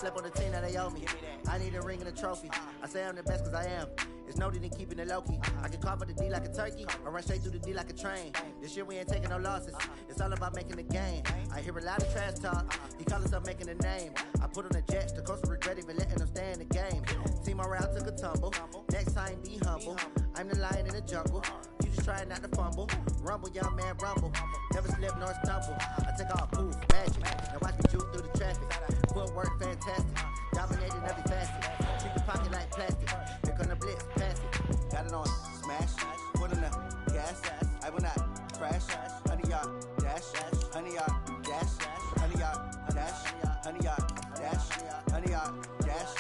slept on the team that they owe me. I need a ring and a trophy. I say I'm the best because I am. It's no need in keeping it low-key. I can carve up the D like a turkey, or run straight through the D like a train. This year we ain't taking no losses. It's all about making the game. I hear a lot of trash talk. He call himself making a name. I put on the Jets. The coach will regret even letting them stay in the game. Team morale took a tumble. Next time be humble. I'm the lion in the jungle. You just try not to fumble. Rumble, young man, rumble. Never slip nor stumble. I take off, poof, magic. Now watch me juke through the traffic. Footwork fantastic. Dominating every facet. Treat the pocket like plastic. Here come the blitz, pass it. Got it on smash. Put in the gas. I will not crash. 100 yard dash. 100 yard dash. 100 yard dash. 100 yard dash. 100 yard dash.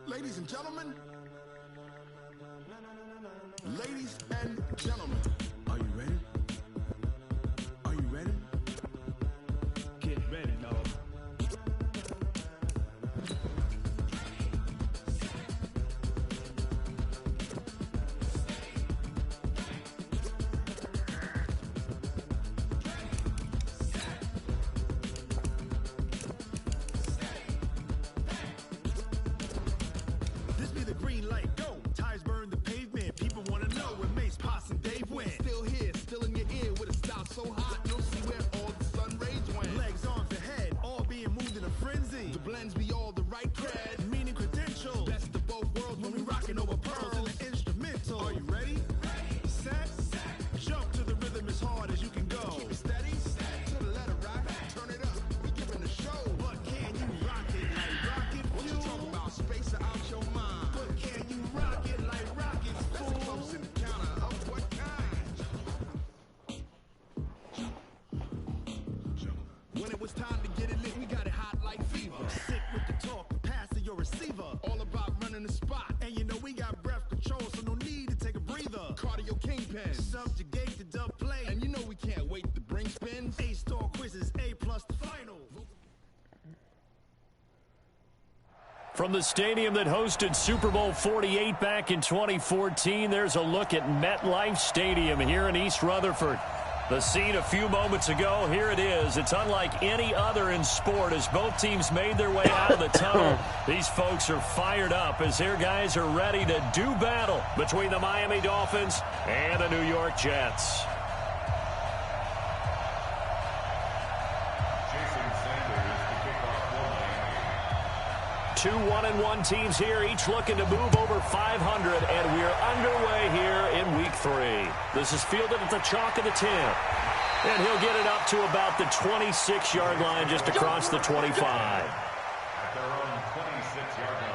Ladies and gentlemen, ladies and gentlemen, are you ready? Are you ready? Get ready, dog. Subjugate the dub play, and you know we can't wait to bring spins. A-star quizzes, A+ the final. From the stadium that hosted Super Bowl 48 back in 2014, there's a look at MetLife Stadium here in East Rutherford. The scene a few moments ago, here it is. It's unlike any other in sport as both teams made their way out of the tunnel. These folks are fired up as their guys are ready to do battle between the Miami Dolphins and the New York Jets. 2 1-1 teams here, each looking to move over 500, and we're underway here in Week 3. This is fielded at the chalk of the 10, and he'll get it up to about the 26-yard line, just across the 25. At their own 26-yard line.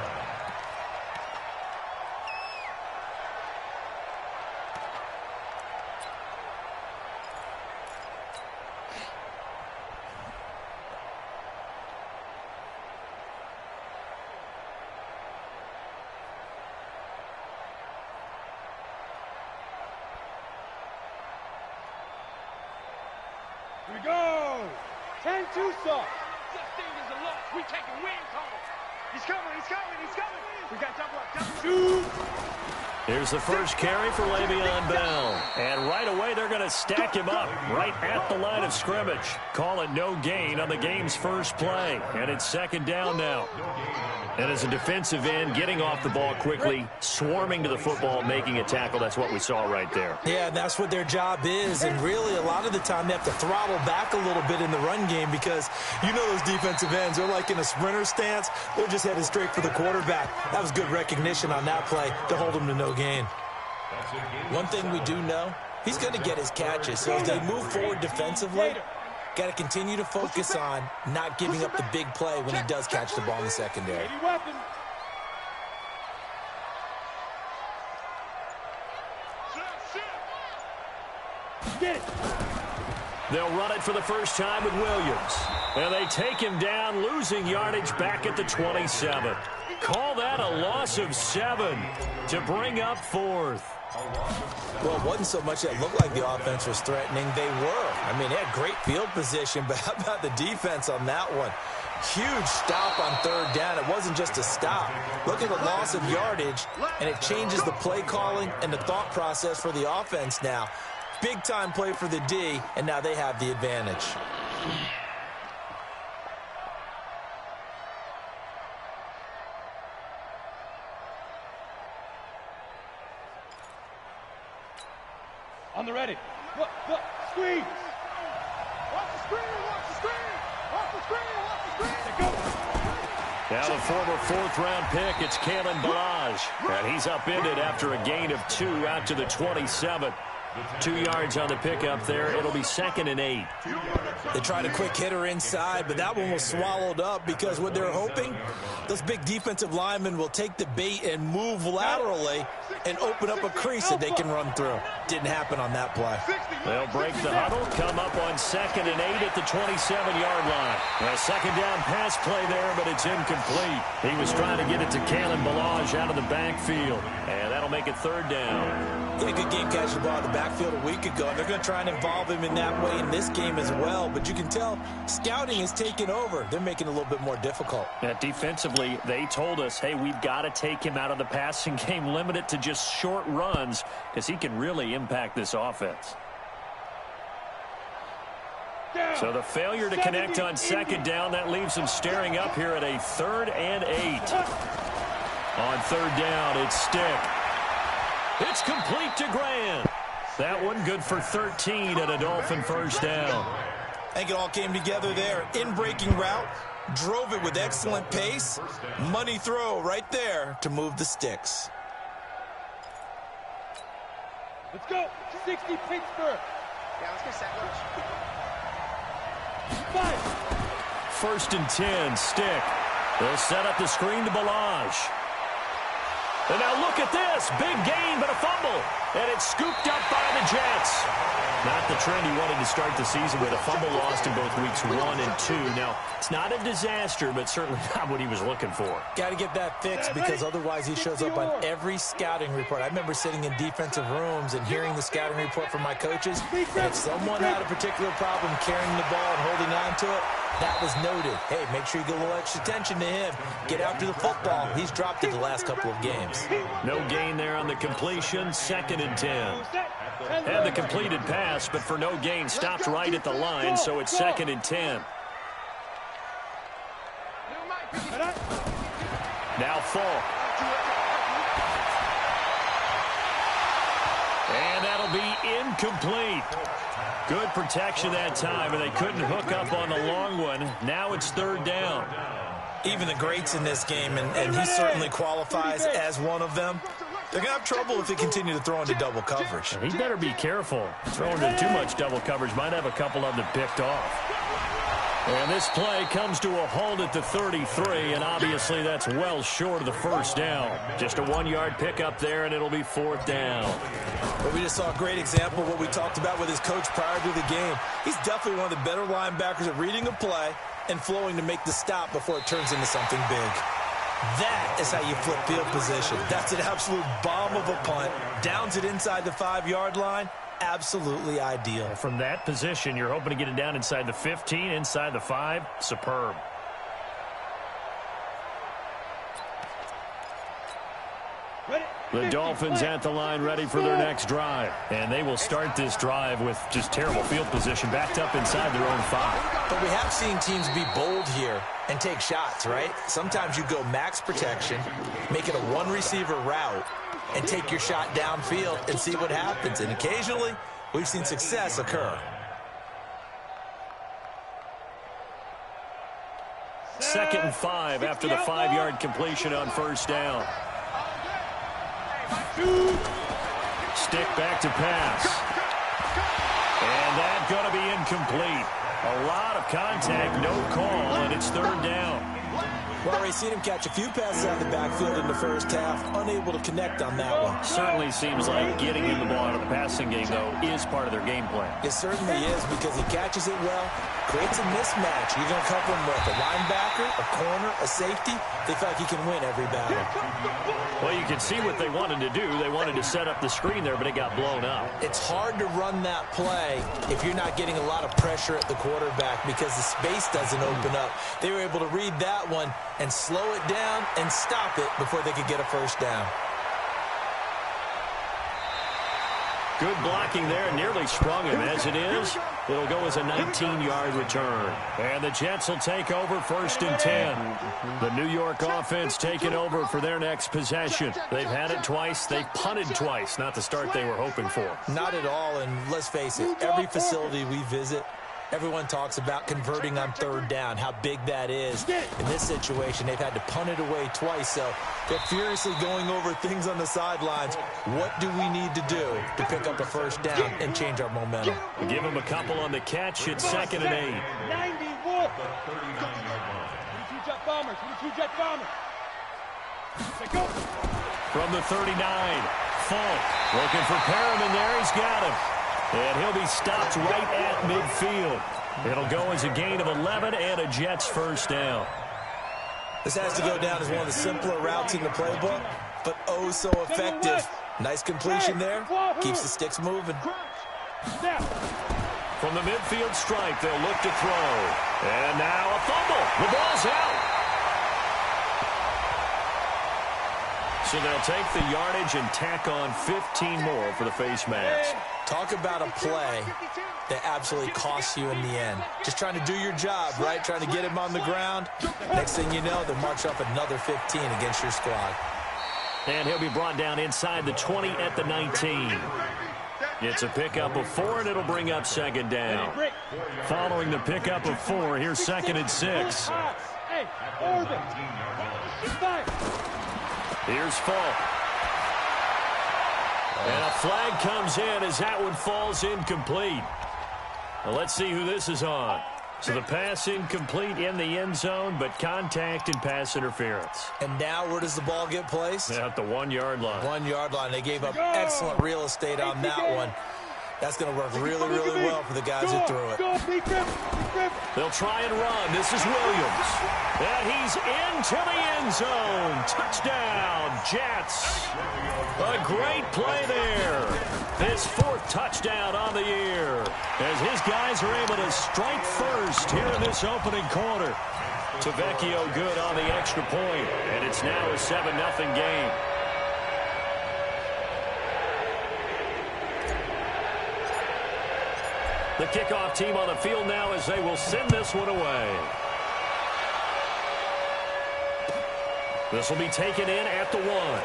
Here we go. 10-2 stop. This thing is a loss. We taking win call. He's coming. He's coming. He's coming. We got double up. Shoot. Here's the first carry for Le'Veon Bell. And right away, they're going to stack him up right at the line of scrimmage. Call it no gain on the game's first play. And it's second down now. And as a defensive end, getting off the ball quickly, swarming to the football, making a tackle, that's what we saw right there. Yeah, that's what their job is. And really, a lot of the time, they have to throttle back a little bit in the run game because you know those defensive ends, they're like in a sprinter stance. They're just headed straight for the quarterback. That was good recognition on that play to hold him to no gain. One thing we do know, he's going to get his catches. So as they move forward defensively, got to continue to focus on not giving up the big play when he does catch the ball in the secondary. They'll run it for the first time with Williams. And they take him down, losing yardage back at the 27. Call that a loss of 7 to bring up 4th. Well, it wasn't so much that it looked like the offense was threatening. They were. I mean, they had great field position, but how about the defense on that one? Huge stop on third down. It wasn't just a stop. Look at the loss of yardage, and it changes the play calling and the thought process for the offense now. Big-time play for the D, and now they have the advantage. On the ready. Look, squeeze. Watch the screen, watch the screen. Watch the screen, watch the screen. Go. Now the former fourth-round pick, it's Kalen Ballage. And he's upended after a gain of 2 out to the 27. 2 yards on the pickup there. It'll be 2nd and 8. They tried a quick hitter inside, but that one was swallowed up because what they're hoping, those big defensive linemen will take the bait and move laterally and open up a crease that they can run through. Didn't happen on that play. They'll break the huddle, come up on 2nd and 8 at the 27-yard line. A second down pass play there, but it's incomplete. He was trying to get it to Kalen Ballage out of the backfield, and that'll make it 3rd down. He had a good game catching the ball in the backfield a week ago, and they're going to try and involve him in that way in this game as well. But you can tell scouting is taking over. They're making it a little bit more difficult. Defensively, they told us, hey, we've got to take him out of the passing game, limit it to just short runs, because he can really impact this offense. So the failure to connect on 2nd down, that leaves him staring up here at a 3rd and 8. On 3rd down, it's Stick. It's complete to Grant. That one good for 13 and a Dolphin first down. I think it all came together there. In-breaking route, drove it with excellent pace. Money throw right there to move the sticks. Let's go. 60 Pittsburgh. Yeah, let's get set. 5. 1st and 10, Stick. They'll set up the screen to Ballage. And now look at this. Big gain, but a fumble. And it's scooped up by the Jets. Not the trend he wanted to start the season with. A fumble lost in both weeks 1 and 2. Now, it's not a disaster, but certainly not what he was looking for. Got to get that fixed because otherwise he shows up on every scouting report. I remember sitting in defensive rooms and hearing the scouting report from my coaches. And if someone had a particular problem carrying the ball and holding on to it, that was noted. Hey, make sure you get a little extra attention to him. Get after the football. He's dropped it the last couple of games. No gain there on the completion. 2nd and 10. And the completed pass, but for no gain, stopped right at the line, so it's 2nd and 10. Now Falk. And that'll be incomplete. Good protection that time, and they couldn't hook up on the long one. Now it's 3rd down. Even the greats in this game, and he certainly qualifies as one of them, they're going to have trouble if they continue to throw into double coverage. He better be careful. Throwing into too much double coverage might have a couple of them picked off. And this play comes to a halt at the 33, and obviously that's well short of the first down. Just a 1-yard pickup there, and it'll be 4th down. But we just saw a great example of what we talked about with his coach prior to the game. He's definitely one of the better linebackers at reading a play and flowing to make the stop before it turns into something big. That is how you flip field position. That's an absolute bomb of a punt. Downs it inside the 5-yard line. Absolutely ideal. From that position, you're hoping to get it down inside the 15, inside the 5. Superb. The Dolphins at the line ready for their next drive. And they will start this drive with just terrible field position, backed up inside their own 5. But we have seen teams be bold here and take shots, right? Sometimes you go max protection, make it a one-receiver route, and take your shot downfield and see what happens. And occasionally, we've seen success occur. Second and 5 after the 5-yard completion on first down. Stick back to pass. And that's going to be incomplete. A lot of contact, no call, and it's 3rd down. Well, we've seen him catch a few passes out of the backfield in the first half, unable to connect on that one. Certainly seems like getting him the ball out of the passing game, though, is part of their game plan. It certainly is because he catches it well, creates a mismatch. You're going to cover him with a linebacker linebacker, a corner, a safety, they feel like he can win every battle. Well, you can see what they wanted to do. They wanted to set up the screen there, but it got blown up. It's hard to run that play if you're not getting a lot of pressure at the quarterback because the space doesn't open up. They were able to read that one and slow it down and stop it before they could get a first down. Good blocking there, nearly sprung him. As it is, it'll go as a 19-yard return. And the Jets will take over 1st and 10. The New York offense taking over for their next possession. They've had it twice. They've punted twice. Not the start they were hoping for. Not at all, and let's face it, every facility we visit, everyone talks about converting on 3rd down, how big that is. In this situation, they've had to punt it away twice, so they're furiously going over things on the sidelines. What do we need to do to pick up a first down and change our momentum? Give them a couple on the catch. It's 2nd and 8. 91. 22 Jet Bombers. 22 Jet Bombers. Go. From the 39, Falk looking for Perriman there. He's got him. And he'll be stopped right at midfield. It'll go as a gain of 11 and a Jets first down. This has to go down as one of the simpler routes in the playbook, but oh so effective. Nice completion there. Keeps the sticks moving. From the midfield stripe, they'll look to throw. And now a fumble. The ball's out. So they'll take the yardage and tack on 15 more for the face mask. Talk about a play that absolutely costs you in the end. Just trying to do your job, right? Trying to get him on the ground. Next thing you know, they'll march up another 15 against your squad. And he'll be brought down inside the 20 at the 19. It's a pickup of 4, and it'll bring up 2nd down. Following the pickup of 4, here's 2nd and 6. Here's Falk. And a flag comes in as that one falls incomplete. Well, let's see who this is on. So the pass incomplete in the end zone, but contact and pass interference. And now where does the ball get placed? At the 1-yard line. 1-yard line. They gave up excellent real estate on that one. That's going to work really, really well for the guys who threw it. They'll try and run. This is Williams. And he's into the end zone. Touchdown, Jets. A great play there. His 4th touchdown on the year. As his guys are able to strike first here in this opening quarter. Tavecchio good on the extra point. And it's now a 7-0 game. The kickoff team on the field now as they will send this one away. This will be taken in at the 1.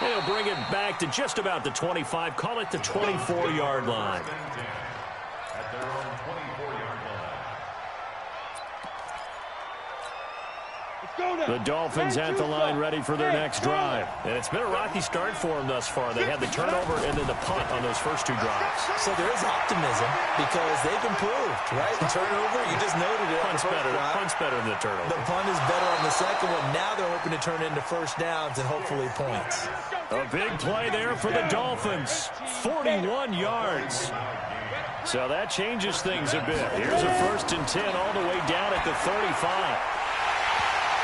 They'll bring it back to just about the 25. Call it the 24-yard line. At their own 24-yard line. The Dolphins at the line ready for their next drive. And it's been a rocky start for them thus far. They had the turnover and then the punt on those first 2 drives. So there is optimism because they've improved, right? The turnover, you just noted it. Punt's better than the turnover. The punt is better on the second one. Now they're hoping to turn into first downs and hopefully points. A big play there for the Dolphins. 41 yards. So that changes things a bit. Here's a 1st and 10 all the way down at the 35.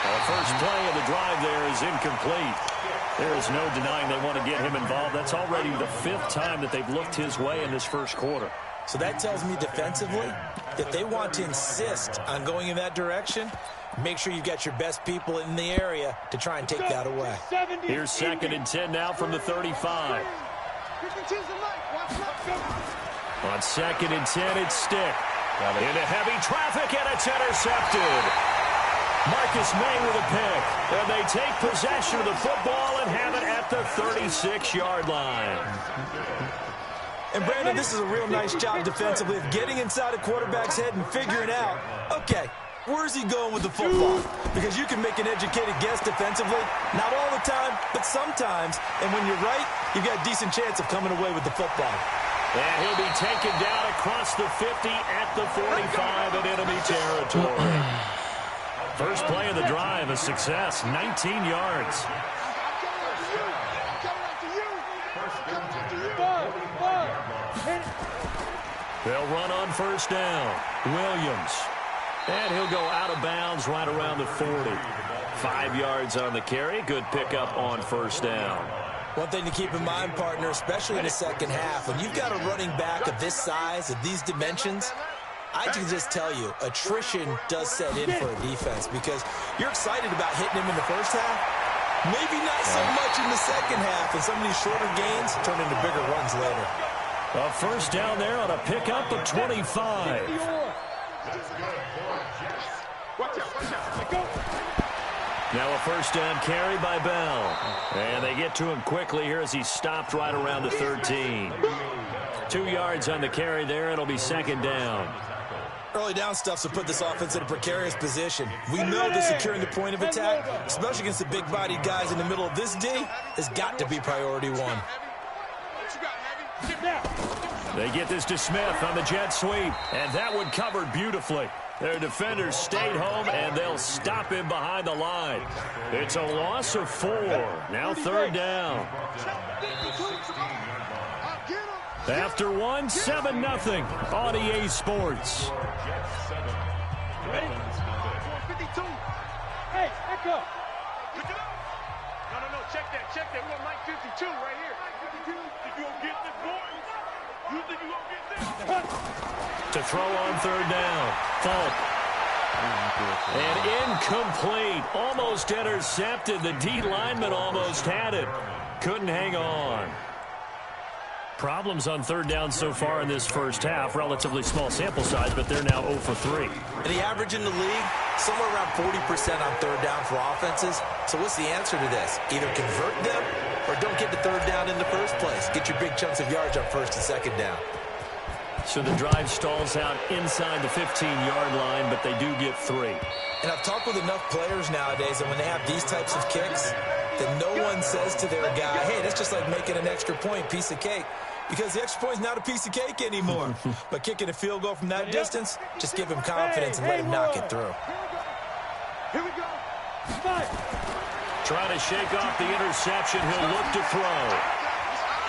The first play of the drive there is incomplete. There is no denying they want to get him involved. That's already the 5th time that they've looked his way in this first quarter. So that tells me defensively that they want to insist on going in that direction. Make sure you've got your best people in the area to try and take that away. Here's 2nd and 10 now from the 35. On 2nd and 10, it's Stick. Into heavy traffic, and it's intercepted. Marcus May with a pick. And they take possession of the football and have it at the 36-yard line. And, Brandon, this is a real nice job defensively of getting inside a quarterback's head and figuring out, okay, where's he going with the football? Because you can make an educated guess defensively. Not all the time, but sometimes. And when you're right, you've got a decent chance of coming away with the football. And he'll be taken down across the 50 at the 45 in enemy territory. First play of the drive, a success, 19 yards. They'll run on first down. Williams And he'll go out of bounds right around the 40. 5 yards on the carry. Good pickup on first down. One thing to keep in mind, partner, especially in the second half, when you've got a running back of this size, of these dimensions, I can just tell you, attrition does set in for a defense because you're excited about hitting him in the first half. Maybe not so much in the second half, and some of these shorter gains turn into bigger runs later. A first down there on a pickup of 25. Now a first down carry by Bell. And they get to him quickly here as he stopped right around the 13. 2 yards on the carry there. It'll be second down. Early down stuff to put this offense in a precarious position. We know that securing the point of attack, especially against the big-bodied guys in the middle of this D, has got to be priority one. They get this to Smith on the jet sweep, and that one covered beautifully. Their defenders stayed home, and they'll stop him behind the line. It's a loss of 4. Now third down. After one, 7-0 on EA Sports. Ready? 452. Hey, echo. Pick it up. No, check that. We're on Mike 52 right here. Mike 52. Think you gonna get this, boy? You think you gonna get this? To throw on third down. Falk. And incomplete. Almost intercepted. The D lineman almost had it. Couldn't hang on. Problems on third down so far in this first half. Relatively small sample size, but they're now 0 for 3. And the average in the league, somewhere around 40% on third down for offenses. So what's the answer to this? Either convert them or don't get the third down in the first place. Get your big chunks of yards on first and second down. So the drive stalls out inside the 15-yard line, but they do get 3. And I've talked with enough players nowadays, and when they have these types of kicks, that no one says to their guy, hey, that's just like making an extra point, piece of cake. Because the extra point is not a piece of cake anymore. But kicking a field goal from that distance, just give him confidence and let him knock it through. Here we go. Trying to shake off the interception. He'll look to throw.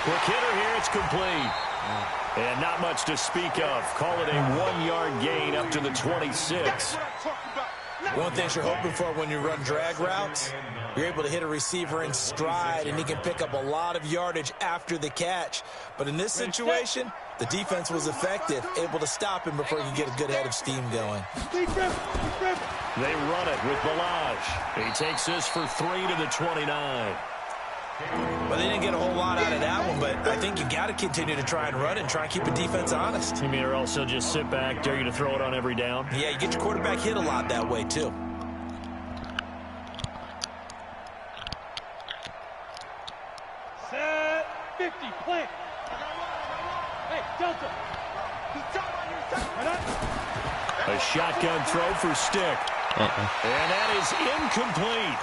Quick hitter here. It's complete. And not much to speak of. Call it a 1-yard gain up to the 26. One thing you're hoping for when you run drag routes, you're able to hit a receiver in stride, and he can pick up a lot of yardage after the catch. But in this situation, the defense was effective, able to stop him before he could get a good head of steam going. They run it with Balaj. He takes this for 3 to the 29. Well, they didn't get a whole lot out of that one, but I think you got to continue to try and run and try and keep a defense honest. You mean or else they'll just sit back, dare you to throw it on every down? Yeah, you get your quarterback hit a lot that way, too. Set 50, plant. Hey, Delta. A shotgun throw for Stick. And that is incomplete.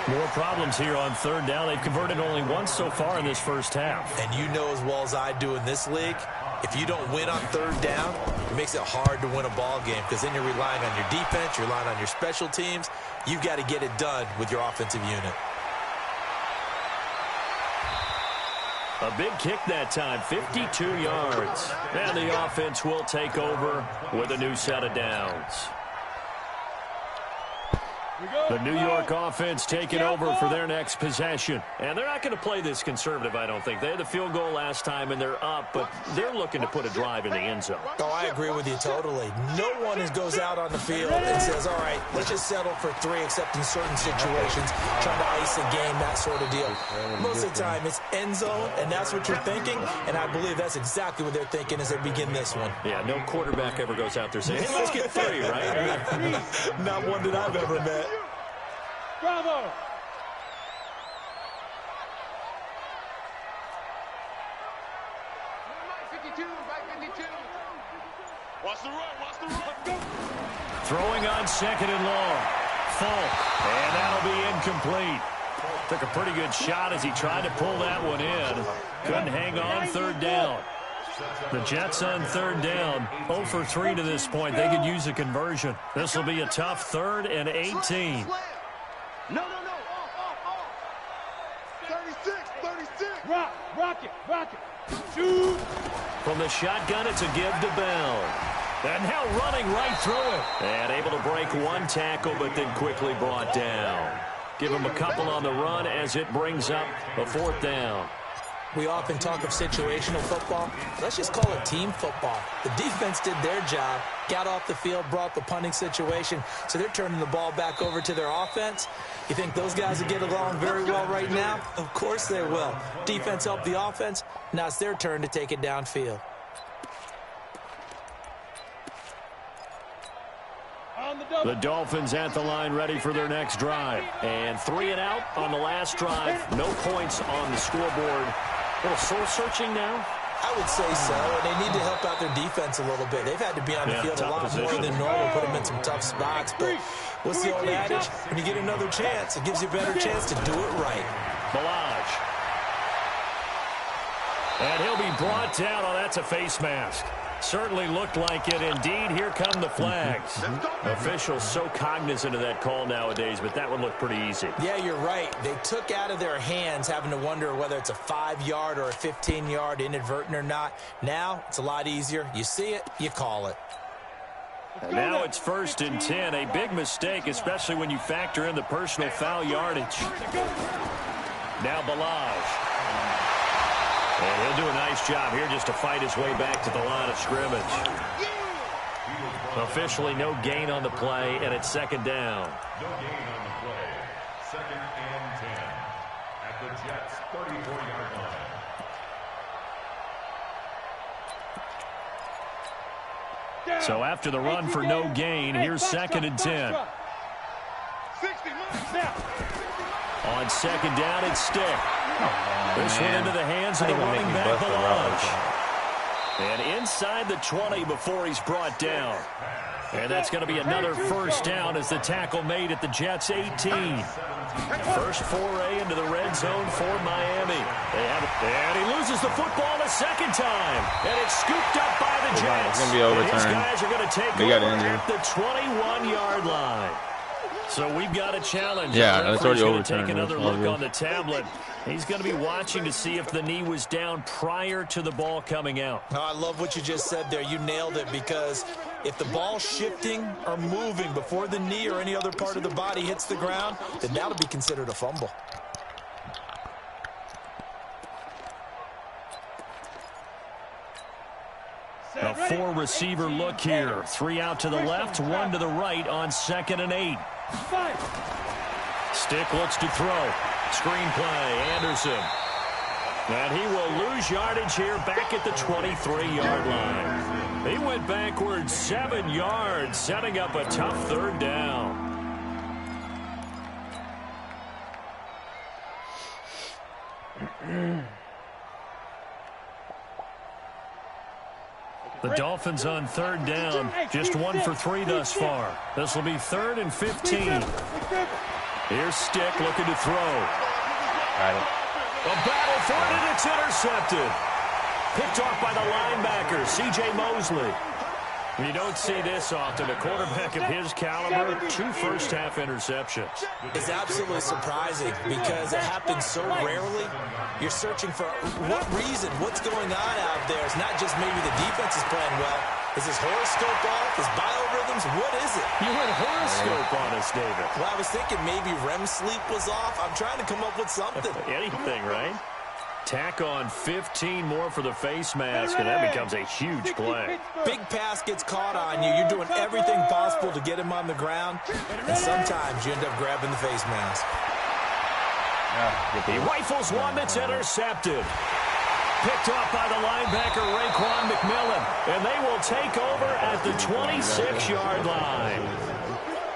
More problems here on third down. They've converted only once so far in this first half. And you know as well as I do in this league, if you don't win on third down, it makes it hard to win a ball game because then you're relying on your defense, you're relying on your special teams. You've got to get it done with your offensive unit. A big kick that time, 52 yards. And the offense will take over with a new set of downs. The New York offense taking over for their next possession. And they're not going to play this conservative, I don't think. They had the field goal last time, and they're up, but they're looking to put a drive in the end zone. Oh, I agree with you totally. No one goes out on the field and says, all right, let's just settle for 3, except in certain situations, trying to ice a game, that sort of deal. Most of the time, it's end zone, and that's what you're thinking, and I believe that's exactly what they're thinking as they begin this one. Yeah, no quarterback ever goes out there saying, hey, let's get 3, right? Not one that I've ever met. Bravo! Watch the run, Throwing on second and long. Falk. And that'll be incomplete. Took a pretty good shot as he tried to pull that one in. Couldn't hang on third down. The Jets on third down, 0 for 3 to this point. They could use a conversion. This will be a tough 3rd and 18. No. 36. Rock it. Shoot. From the shotgun, it's a give to Bell. And now running right through it. And able to break one tackle, but then quickly brought down. Give him a couple on the run as it brings up a 4th down. We often talk of situational football. Let's just call it team football. The defense did their job, got off the field, brought the punting situation, so they're turning the ball back over to their offense. You think those guys will get along very well right now? Of course they will. Defense helped the offense. Now it's their turn to take it downfield. The Dolphins at the line ready for their next drive. And 3 and out on the last drive. No points on the scoreboard. A little soul-searching now? I would say so, and they need to help out their defense a little bit. They've had to be on the field a lot more than normal, put them in some tough spots. But what's the old adage? When you get another chance, it gives you a better chance to do it right. Balaj. And he'll be brought down. Oh, that's a face mask. Certainly looked like it. Indeed, here come the flags. Officials so cognizant of that call nowadays, but that one looked pretty easy. Yeah, you're right. They took out of their hands having to wonder whether it's a 5-yard or a 15-yard inadvertent or not. Now, it's a lot easier. You see it, you call it. And now it's 1st and 10. A big mistake, especially when you factor in the personal foul yardage. Now Balaj. And he'll do a nice job here just to fight his way back to the line of scrimmage. Officially no gain on the play, and it's 2nd down. No gain on the play. 2nd and 10 at the Jets' 34-yard line. So after the run for no gain, here's 2nd and 10. On 2nd down, it's Stick. This one into the hands of the running back, Balaj. And inside the 20 before he's brought down. And that's going to be another 1st down as the tackle made at the Jets' 18. First foray into the red zone for Miami. And he loses the football a 2nd time. And it's scooped up by the Jets. It's going to be overturned. These guys are going to take over at the 21-yard line. So we've got a challenge. Yeah, that's already Take overturned. another look on the tablet. He's going to be watching to see if the knee was down prior to the ball coming out. Oh, I love what you just said there. You nailed it, because if the ball's shifting or moving before the knee or any other part of the body hits the ground, then that'll be considered a fumble. A 4-receiver look here. 3 out to the left, 1 to the right on 2nd and 8. Stick looks to throw. Screen play, Anderson. And he will lose yardage here back at the 23-yard line. He went backwards 7 yards, setting up a tough 3rd down. The Dolphins on 3rd down, just 1 for 3 thus far. This will be 3rd and 15. Here's Stick looking to throw. A battle for it, and it's intercepted. Picked off by the linebacker, C.J. Mosley. You don't see this often. A quarterback of his caliber, 2 first-half interceptions. It's absolutely surprising because it happens so rarely. You're searching for what reason, what's going on out there. It's not just maybe the defense is playing well. Is his horoscope off? His biorhythms? What is it? You went horoscope on us, David. Well, I was thinking maybe REM sleep was off. I'm trying to come up with something. Anything, right? Tack on 15 more for the face mask, and that becomes a huge play. Big pass gets caught on you. You're doing everything possible to get him on the ground, and sometimes you end up grabbing the face mask. He rifles one that's intercepted. Picked off by the linebacker, Raekwon McMillan, and they will take over at the 26-yard line.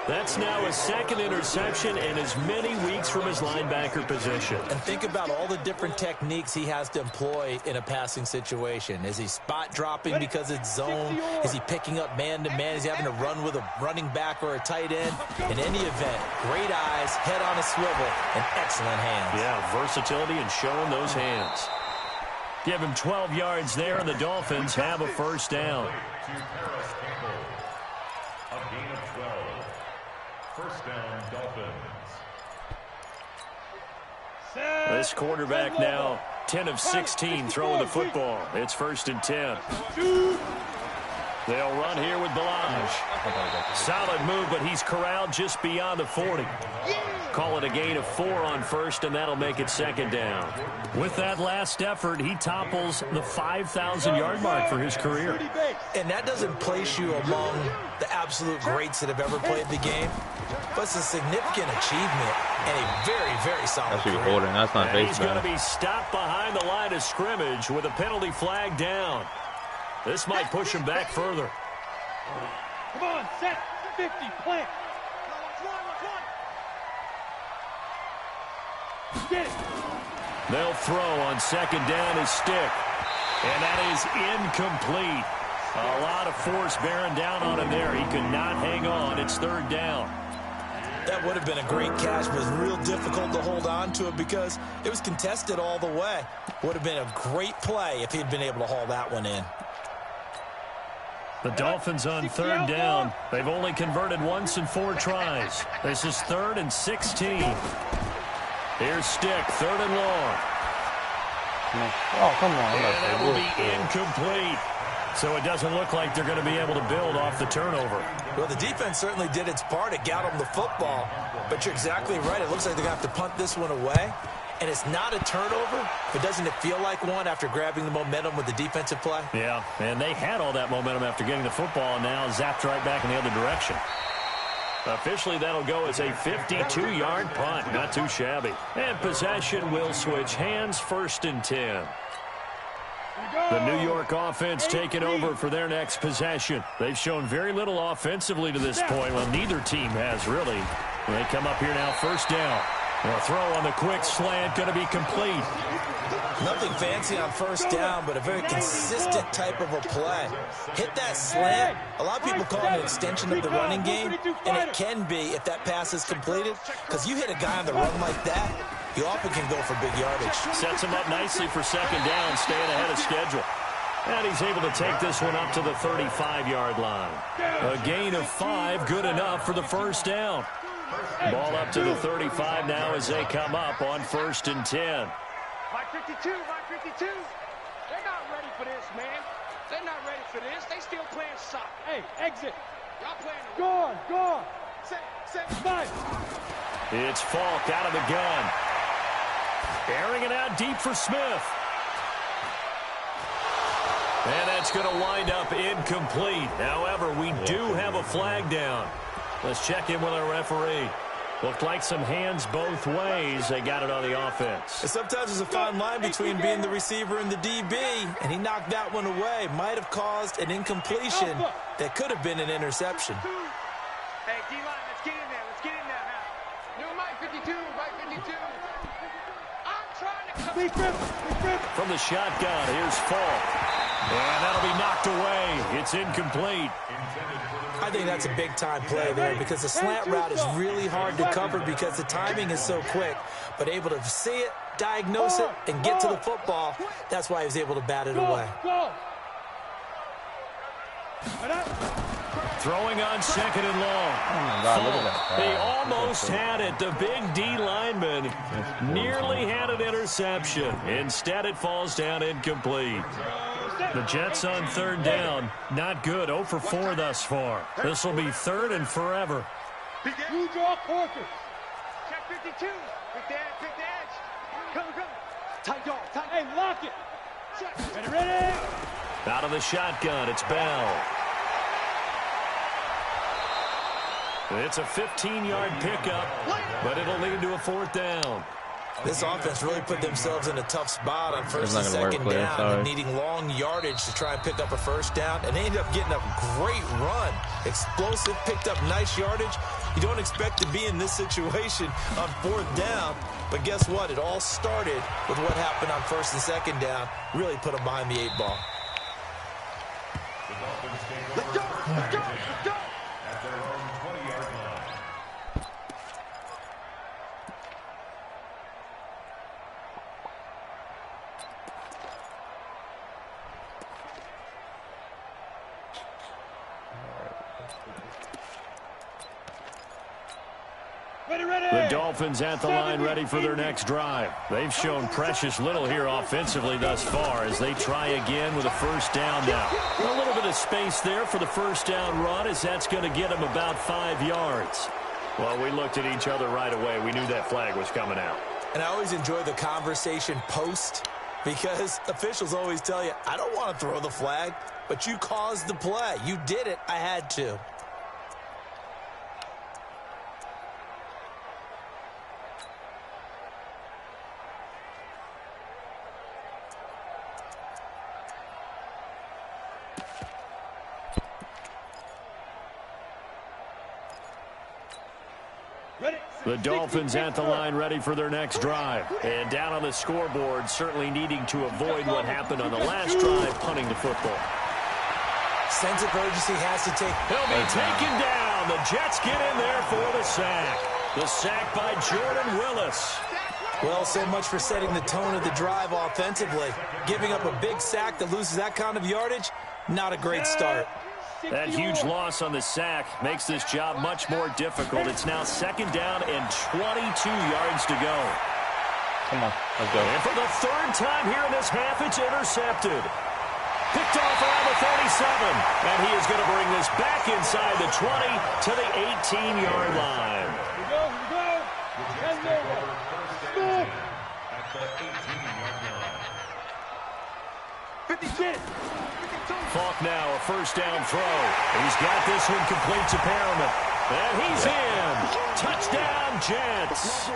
That's now his 2nd interception in as many weeks from his linebacker position. And think about all the different techniques he has to employ in a passing situation. Is he spot dropping because it's zone? Is he picking up man-to-man? Is he having to run with a running back or a tight end? In any event, great eyes, head on a swivel, and excellent hands. Yeah, versatility and showing those hands. Give him 12 yards there, and the Dolphins have a 1st down. A gain of 12. 1st down, Dolphins. This quarterback now 10 of 16 throwing the football. It's 1st and 10. They'll run here with Backonit. Solid move, but he's corralled just beyond the 40. Call it a gain of 4 on first, and that'll make it second down. With that last effort, he topples the 5,000-yard mark for his career. And that doesn't place you among the absolute greats that have ever played the game, but it's a significant achievement and a very, very solid career. Holding. That's not He's going to be stopped behind the line of scrimmage with a penalty flag down. This might push him back further. Come on, set, 50, plant. Get it. They'll throw on second down his stick. And that is incomplete. A lot of force bearing down on him there. He could not hang on. It's third down. That would have been a great catch, but it was real difficult to hold on to it because it was contested all the way. Would have been a great play if he'd been able to haul that one in. The Dolphins on third down. They've only converted once in 4 tries. This is 3rd and 16. Here's Stick, 3rd and long. Oh, come on. And that will be incomplete. So it doesn't look like they're going to be able to build off the turnover. Well, the defense certainly did its part. It got them the football. But you're exactly right. It looks like they're going to have to punt this one away. And it's not a turnover, but doesn't it feel like one after grabbing the momentum with the defensive play? Yeah, and they had all that momentum after getting the football and now zapped right back in the other direction. Officially, that'll go as a 52-yard punt. Not too shabby. And possession will switch hands, 1st and 10. The New York offense taking over for their next possession. They've shown very little offensively to this point. Well, neither team has, really. They come up here now, 1st down. A throw on the quick slant, going to be complete. Nothing fancy on 1st down, but a very consistent type of a play. Hit that slant. A lot of people call it an extension of the running game, and it can be if that pass is completed, because you hit a guy on the run like that, you often can go for big yardage. Sets him up nicely for second down, staying ahead of schedule. And he's able to take this one up to the 35-yard line. A gain of 5, good enough for the 1st down. Ball up to the 35 now as they come up on 1st and 10. My 52. They're not ready for this, man. They're not ready for this. They still playing soccer. Hey, exit. Y'all playing. Go on. Set. Nice. It's Falk out of the gun. Airing it out deep for Smith. And that's going to wind up incomplete. However, we do have a flag down. Let's check in with our referee. Looked like some hands both ways. They got it on the offense. And sometimes there's a fine line between being the receiver and the DB, and he knocked that one away. Might have caused an incompletion that could have been an interception. Hey, D-line, let's get in there. Let's get in there now. New Mike 52, Mike 52. I'm trying to... From the shotgun, here's Falk. And that'll be knocked away. It's incomplete. I think that's a big-time play there because the slant route is really hard to cover because the timing is so quick. But able to see it, diagnose it, and get to the football, that's why he was able to bat it away. Throwing on 2nd and long. Oh my God, look at that. They almost had it. The big D lineman nearly had an interception. Instead, it falls down incomplete. The Jets on 3rd down. Not good. 0 for 4 thus far. This will be 3rd and forever. You draw quarters. Check 52. Pick the edge. Come. Tight dog. Hey, lock it. Check. Ready. Out of the shotgun, it's Bell. It's a 15-yard pickup, but it'll lead to a 4th down. This offense really put themselves in a tough spot on 1st and 2nd down and needing long yardage to try and pick up a 1st down, and they ended up getting a great run. Explosive, picked up nice yardage. You don't expect to be in this situation on 4th down, but guess what? It all started with what happened on 1st and 2nd down. Really put them behind the 8 ball. Let's go. At their own 20-yard line. The Dolphins at the line ready for their next drive. They've shown precious little here offensively thus far as they try again with a first down now. A little bit of space there for the first down run as that's going to get them about 5 yards. Well, we looked at each other right away. We knew that flag was coming out. And I always enjoy the conversation post because officials always tell you, I don't want to throw the flag, but you caused the play. You did it. I had to. The Dolphins at the line ready for their next drive. And down on the scoreboard, certainly needing to avoid what happened on the last drive, punting the football. Sense of urgency has to take. He'll be taken down. The Jets get in there for the sack. The sack by Jordan Willis. Well, so much for setting the tone of the drive offensively. Giving up a big sack that loses that kind of yardage, not a great start. That huge loss on the sack makes this job much more difficult. It's now second down and 22 yards to go. Come on, let's go. And for the third time here in this half, it's intercepted. Picked off around the 37. And he is going to bring this back inside the 20 to the 18-yard line. Here we go. At the 18-yard line. 56. Falk now, a first down throw. He's got this one complete to Perriman. And he's in. Touchdown, Jets.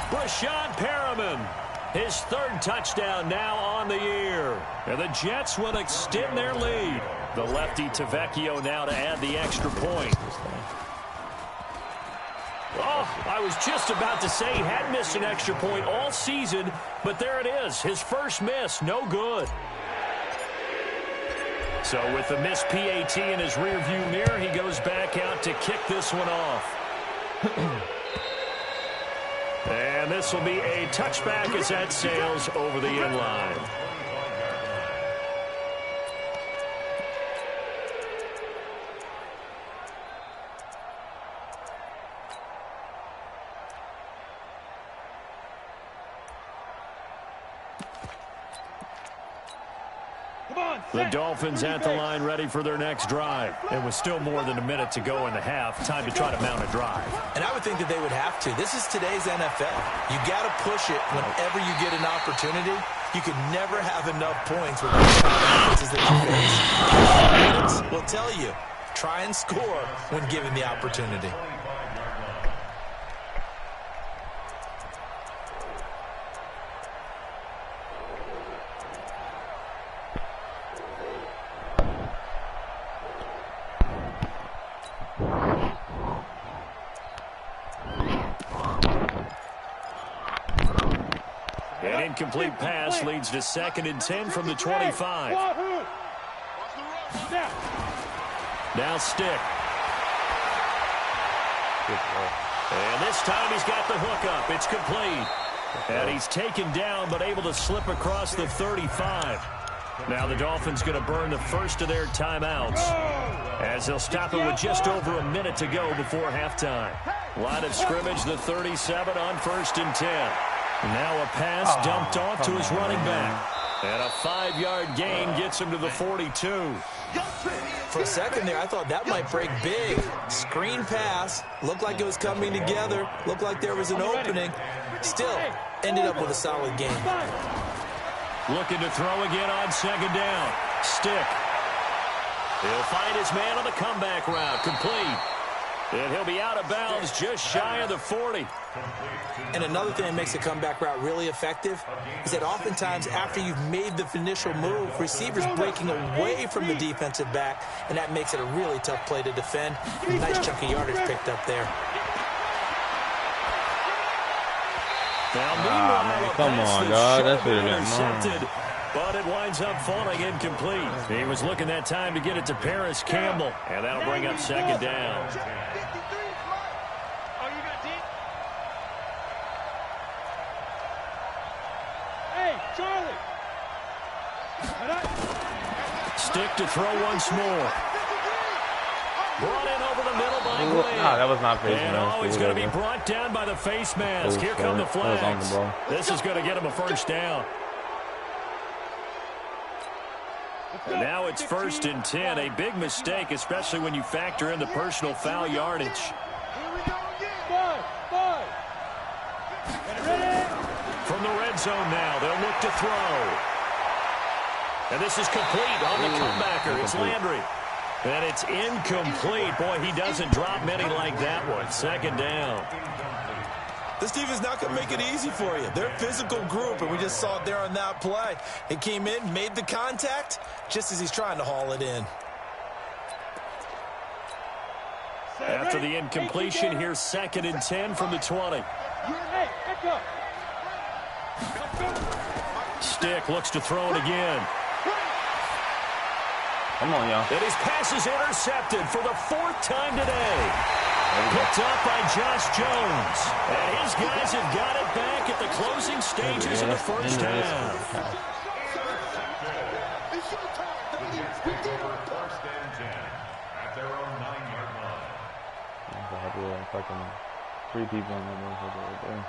Brashad Perriman, his third touchdown now on the year. And the Jets will extend their lead. The lefty Tavecchio now to add the extra point. Oh, I was just about to say he had missed an extra point all season, but there it is. His first miss, no good. So with the missed PAT in his rearview mirror, he goes back out to kick this one off. And this will be a touchback as that sails over the end line. The Dolphins at the line ready for their next drive. And with still more than a minute to go in the half, time to try to mount a drive. And I would think that they would have to. This is today's NFL. You got to push it whenever you get an opportunity. You can never have enough points with the offenses that you face. Critics will tell you, try and score when given the opportunity. An incomplete pass leads to 2nd and 10 from the 25. Now Stick. And this time he's got the hook up. It's complete. And he's taken down but able to slip across the 35. Now the Dolphins going to burn the first of their timeouts as they'll stop it with just over a minute to go before halftime. Line of scrimmage, the 37 on 1st and 10. Now a pass dumped off to his running back. And a 5-yard gain gets him to the 42. For a second there, I thought that might break big. Screen pass. Looked like it was coming together. Looked like there was an opening. Still, ended up with a solid game. Looking to throw again on 2nd down. Stick. He'll find his man on the comeback route. Complete. And he'll be out of bounds just shy of the 40. And another thing that makes the comeback route really effective is that oftentimes after you've made the initial move, receivers breaking away from the defensive back, and that makes it a really tough play to defend. Nice chunk of yardage picked up there. Now, meanwhile, come on, dog. That's what it is. But it winds up falling incomplete. He was looking that time to get it to Paris Campbell, and that'll bring up 2nd down. Stick to throw once more. Brought in over the middle by incomplete. Nah, that was not face and mask. he's going to be brought down by the face mask. Here come the flags. This is going to get him a first down. And now it's 1st and 10. A big mistake, especially when you factor in the personal foul yardage. From the red zone now, they'll look to throw. And this is complete on the comebacker. It's Landry. And it's incomplete. Boy, he doesn't drop many like that one. 2nd down. This defense not going to make it easy for you. They're a physical group, and we just saw it there on that play. He came in, made the contact, just as he's trying to haul it in. After the incompletion, here's 2nd and 10 from the 20. Stick looks to throw it again. Come on, y'all. And his pass is intercepted for the 4th time today. Picked up by Josh Jones. And his guys have got it back at the closing stages of the first half. Three people on that motherfucker right there.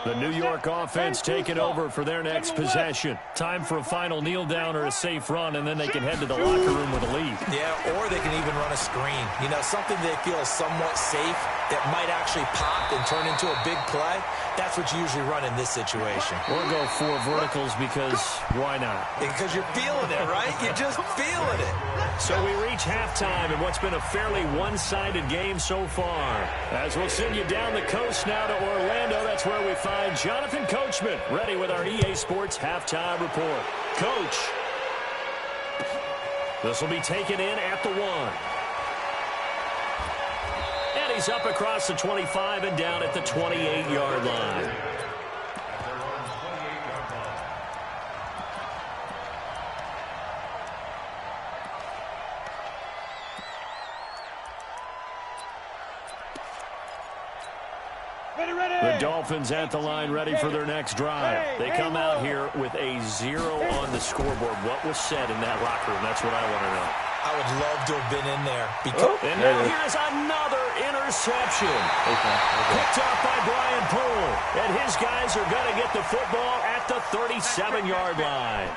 The New York offense taking over for their next possession. Time for a final kneel down or a safe run, and then they can head to the locker room with a lead. Yeah, or they can even run a screen. You know, something they feel is somewhat safe that might actually pop and turn into a big play. That's what you usually run in this situation. Or go 4 verticals because why not? Because you're feeling it, right? You're just feeling it. So we reach halftime in what's been a fairly one-sided game so far. As we'll send you down the coast now to Orlando, that's where we find Jonathan Coachman ready with our EA Sports halftime report. Coach, this will be taken in at the 1. And he's up across the 25 and down at the 28-yard line. The Dolphins at the line ready for their next drive. They come out here with a 0 on the scoreboard. What was said in that locker room? That's what I want to know. I would love to have been in there. Because and now here's another interception. Picked up by Brian Poole. And his guys are going to get the football at the 37-yard line.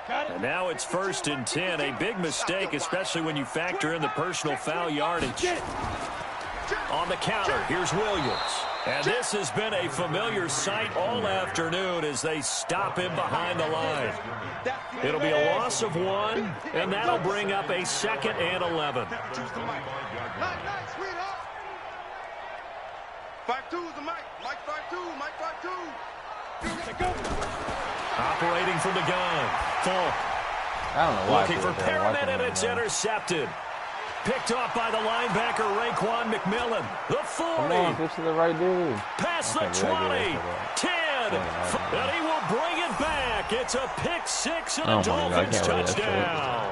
And now it's 1st and 10. A big mistake, especially when you factor in the personal foul yardage. On the counter, here's Williams. And this has been a familiar sight all afternoon as they stop him behind the line. It'll be a loss of 1, and that'll bring up a 2nd and 11. 5-2 is the mic. Mike 5-2. Mike 5-2. Operating from the gun. Full. I don't know why. Looking for Perriman, and it's intercepted. Picked off by the linebacker, Raekwon McMillan. The 40. Come on, pitch to the right dude. Past the 20. 10. And he will bring it back. It's a pick 6 and a Dolphins touchdown.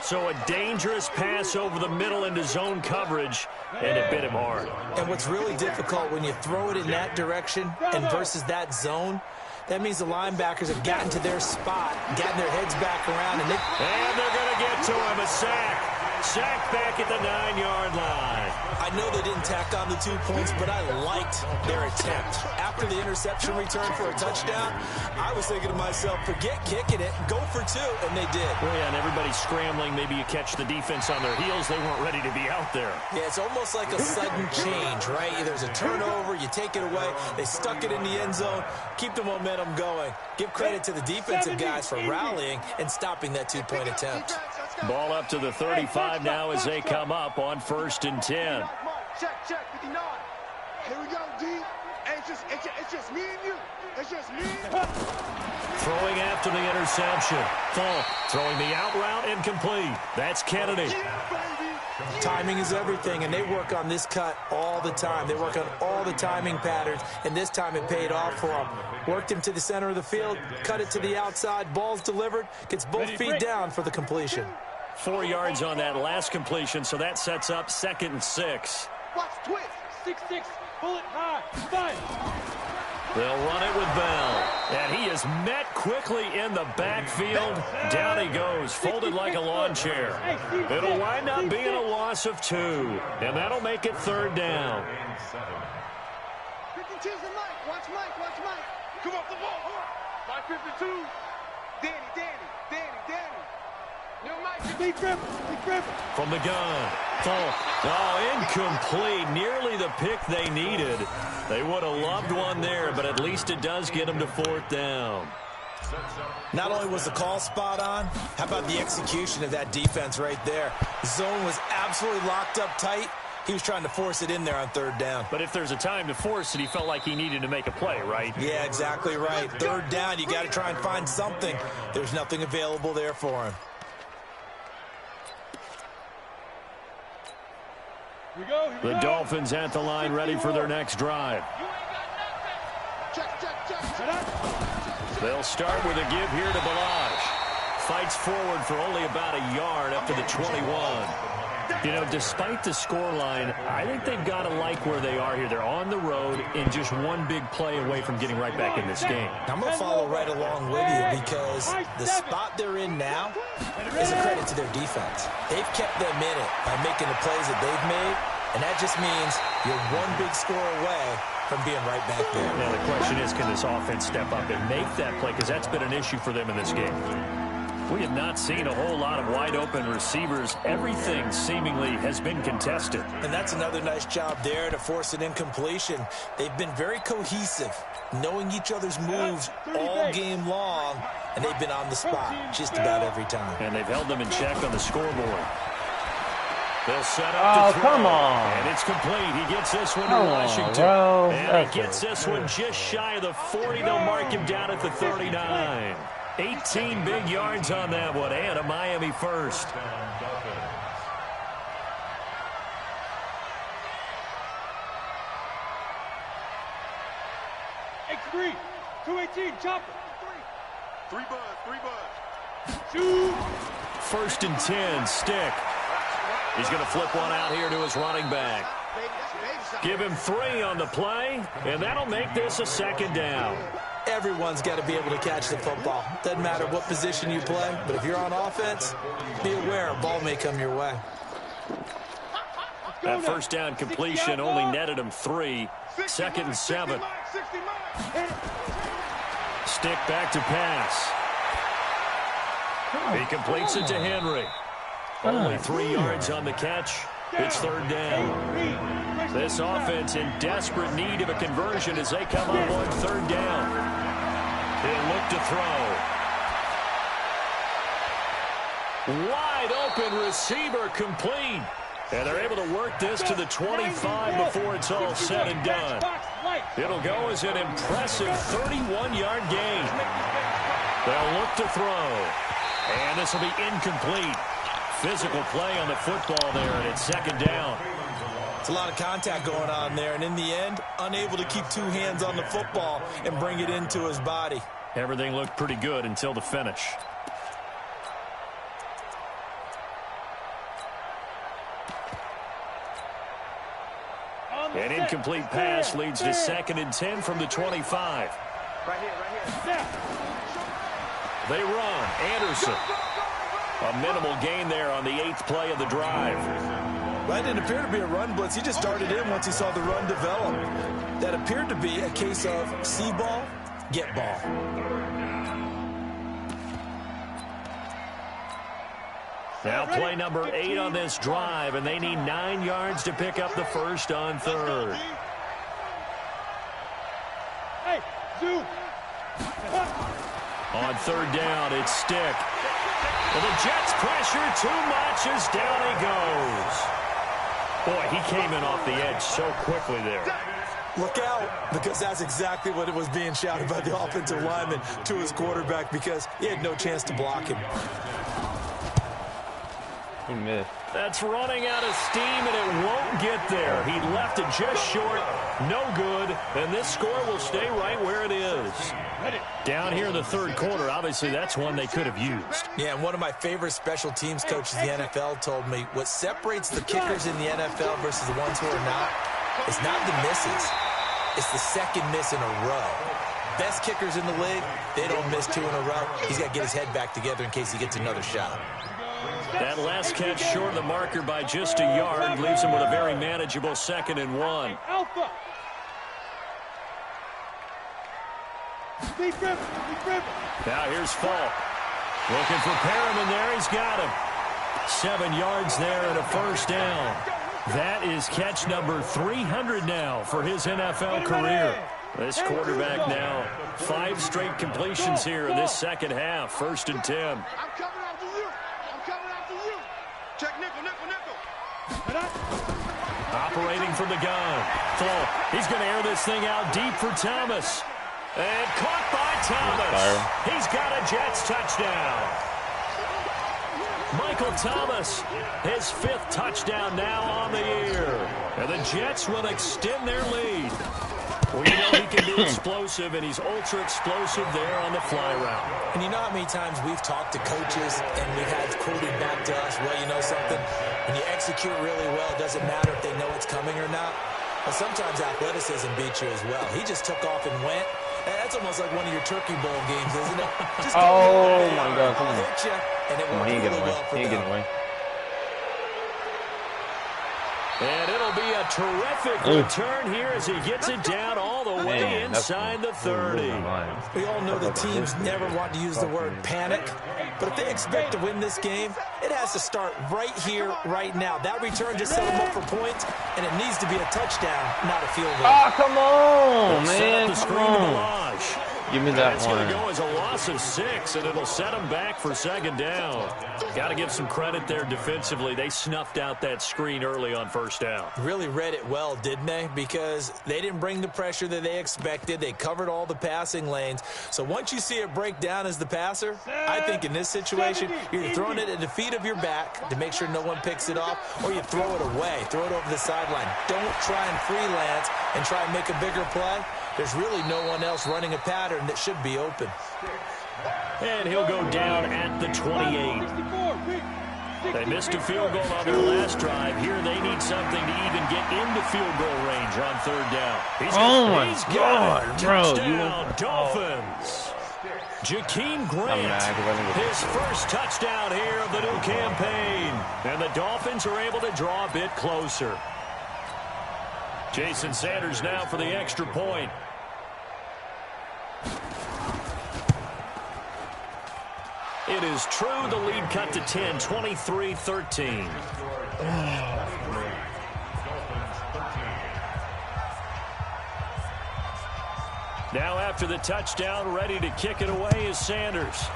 So a dangerous pass over the middle into zone coverage, and it bit him hard. And what's really difficult when you throw it in that direction and versus that zone, that means the linebackers have gotten to their spot, gotten their heads back around, and they're going to get to him. A sack. Sack back at the 9-yard line. I know they didn't tack on the 2 points, but I liked their attempt. After the interception return for a touchdown, I was thinking to myself, forget kicking it, go for 2, and they did. Well, yeah, and everybody's scrambling. Maybe you catch the defense on their heels. They weren't ready to be out there. Yeah, it's almost like a sudden change, right? There's a turnover, you take it away, they stuck it in the end zone, keep the momentum going. Give credit to the defensive guys for rallying and stopping that 2-point attempt. Ball up to the 35 now as they come up on 1st and 10. Check, 59. Here we go, D. It's just me and you. It's just me and you. Throwing after the interception. Falk throwing the out route incomplete. That's Kennedy. Timing is everything, and they work on this cut all the time. They work on all the timing patterns, and this time it paid off for them. Worked him to the center of the field, cut it to the outside, ball's delivered, gets both feet down for the completion. 4 yards on that last completion, so that sets up 2nd and 6. Watch twist. 6-6, bullet high, 5. They'll run it with Bell. And he is met quickly in the backfield. Down he goes, folded like a lawn chair. It'll wind up being a loss of 2. And that'll make it 3rd down. 52's the Mike. Watch Mike. Come off the ball. 552. Danny. New Mike. Big grip. From the gun. Oh, incomplete. Nearly the pick they needed. They would have loved one there, but at least it does get them to 4th down. Not only was the call spot on, how about the execution of that defense right there? The zone was absolutely locked up tight. He was trying to force it in there on 3rd down. But if there's a time to force it, he felt like he needed to make a play, right? Yeah, exactly right. 3rd down, you got to try and find something. There's nothing available there for him. The Dolphins at the line, ready for their next drive. They'll start with a give here to Balaj. Fights forward for only about a yard up to the 21. You know, despite the scoreline, I think they've got to like where they are here. They're on the road and just one big play away from getting right back in this game. I'm going to follow right along with you because the spot they're in now is a credit to their defense. They've kept them in it by making the plays that they've made, and that just means you're one big score away from being right back there. Now the question is, can this offense step up and make that play? Because that's been an issue for them in this game. We have not seen a whole lot of wide-open receivers. Everything seemingly has been contested. And that's another nice job there to force an incompletion. They've been very cohesive, knowing each other's moves all game long, and they've been on the spot just about every time. And they've held them in check on the scoreboard. They'll set up to throw. Come on. And it's complete. He gets this one to Washington. Bro. And he gets this one just shy of the 40. They'll mark him down at the 39. 18 big yards on that one, and a Miami first. X3, 218, chopper. 3 buzz. 2. 1st and 10, Stick. He's going to flip one out here to his running back. Give him 3 on the play, and that'll make this a 2nd down. Everyone's got to be able to catch the football. Doesn't matter what position you play, but if you're on offense, be aware a ball may come your way. That 1st down completion only netted him 3. 2nd and 7. Stick back to pass. He completes it to Henry. Only 3 yards on the catch. It's 3rd down. This offense in desperate need of a conversion as they come up on 3rd down. He'll look to throw. Wide open receiver complete. And they're able to work this to the 25 before it's all said and done. It'll go as an impressive 31-yard gain. They'll look to throw. And this will be incomplete. Physical play on the football there, and it's 2nd down. It's a lot of contact going on there, and in the end, unable to keep 2 hands on the football and bring it into his body. Everything looked pretty good until the finish. An incomplete pass leads to 2nd and 10 from the 25. Right here. They run. Anderson. A minimal gain there on the 8th play of the drive. That didn't appear to be a run blitz. He just darted in once he saw the run develop. That appeared to be a case of see ball, get ball. Now play number 8 on this drive, and they need 9 yards to pick up the 1st on 3rd. Hey, Zoo. On 3rd down, it's Stick. Well, the Jets pressure too much as down he goes. Boy, he came in off the edge so quickly there. Look out, because that's exactly what it was being shouted by the offensive lineman to his quarterback because he had no chance to block him. He missed. That's running out of steam, and it won't get there. He left it just short. No good. And this score will stay right where it is. Down here in the 3rd quarter, obviously that's one they could have used. Yeah, and one of my favorite special teams coaches in the NFL told me what separates the kickers in the NFL versus the ones who are not is not the misses. It's the second miss in a row. Best kickers in the league, they don't miss 2 in a row. He's got to get his head back together in case he gets another shot. That last catch short of the marker by just a yard leaves him with a very manageable 2nd and 1. Now here's Falk. Looking for Perriman there. He's got him. 7 yards there and a first down. That is catch number 300 now for his NFL career. This quarterback now 5 straight completions here in this second half. 1st and 10. I'm coming after you. I'm coming after you. Check nickel, nickel, nickel. Operating from the gun. Falk. He's going to air this thing out deep for Thomas. And caught by Thomas. He's got a Jets touchdown. Michael Thomas, his 5th touchdown now on the year. And the Jets will extend their lead. Well, you know he can be explosive, and he's ultra-explosive there on the fly route. And you know how many times we've talked to coaches, and we've had quoted back to us, well, you know something? When you execute really well, it doesn't matter if they know it's coming or not. But sometimes athleticism beats you as well. He just took off and went. That's almost like one of your Turkey Bowl games, isn't it? Just oh, my God. Come on. Hit you, and it worked really well for them. He ain't getting away. And it'll be a terrific return here as he gets it down all the way inside the 30. We all know the teams never want to use the word panic, but if they expect to win this game, it has to start right here, right now. That return just set them up for points, and it needs to be a touchdown, not a field goal. Ah, come on, man, come on. Give me that it's one. It's going to go as a loss of 6, and it'll set them back for 2nd down. Got to give some credit there defensively. They snuffed out that screen early on 1st down. Really read it well, didn't they? Because they didn't bring the pressure that they expected. They covered all the passing lanes. So once you see it break down as the passer, I think in this situation, you're either throwing it at the feet of your back to make sure no one picks it off, or you throw it away, throw it over the sideline. Don't try and freelance and try and make a bigger play. There's really no one else running a pattern that should be open. And he'll go down at the 28. They missed a field goal on their last drive. Here they need something to even get into field goal range on 3rd down. He's God, bro. Touchdown, Dolphins. Jakeem Grant, his 1st touchdown here of the new campaign. And the Dolphins are able to draw a bit closer. Jason Sanders now for the extra point. It is true, the lead cut to 10, 23-13. Now after the touchdown, ready to kick it away is Sanders.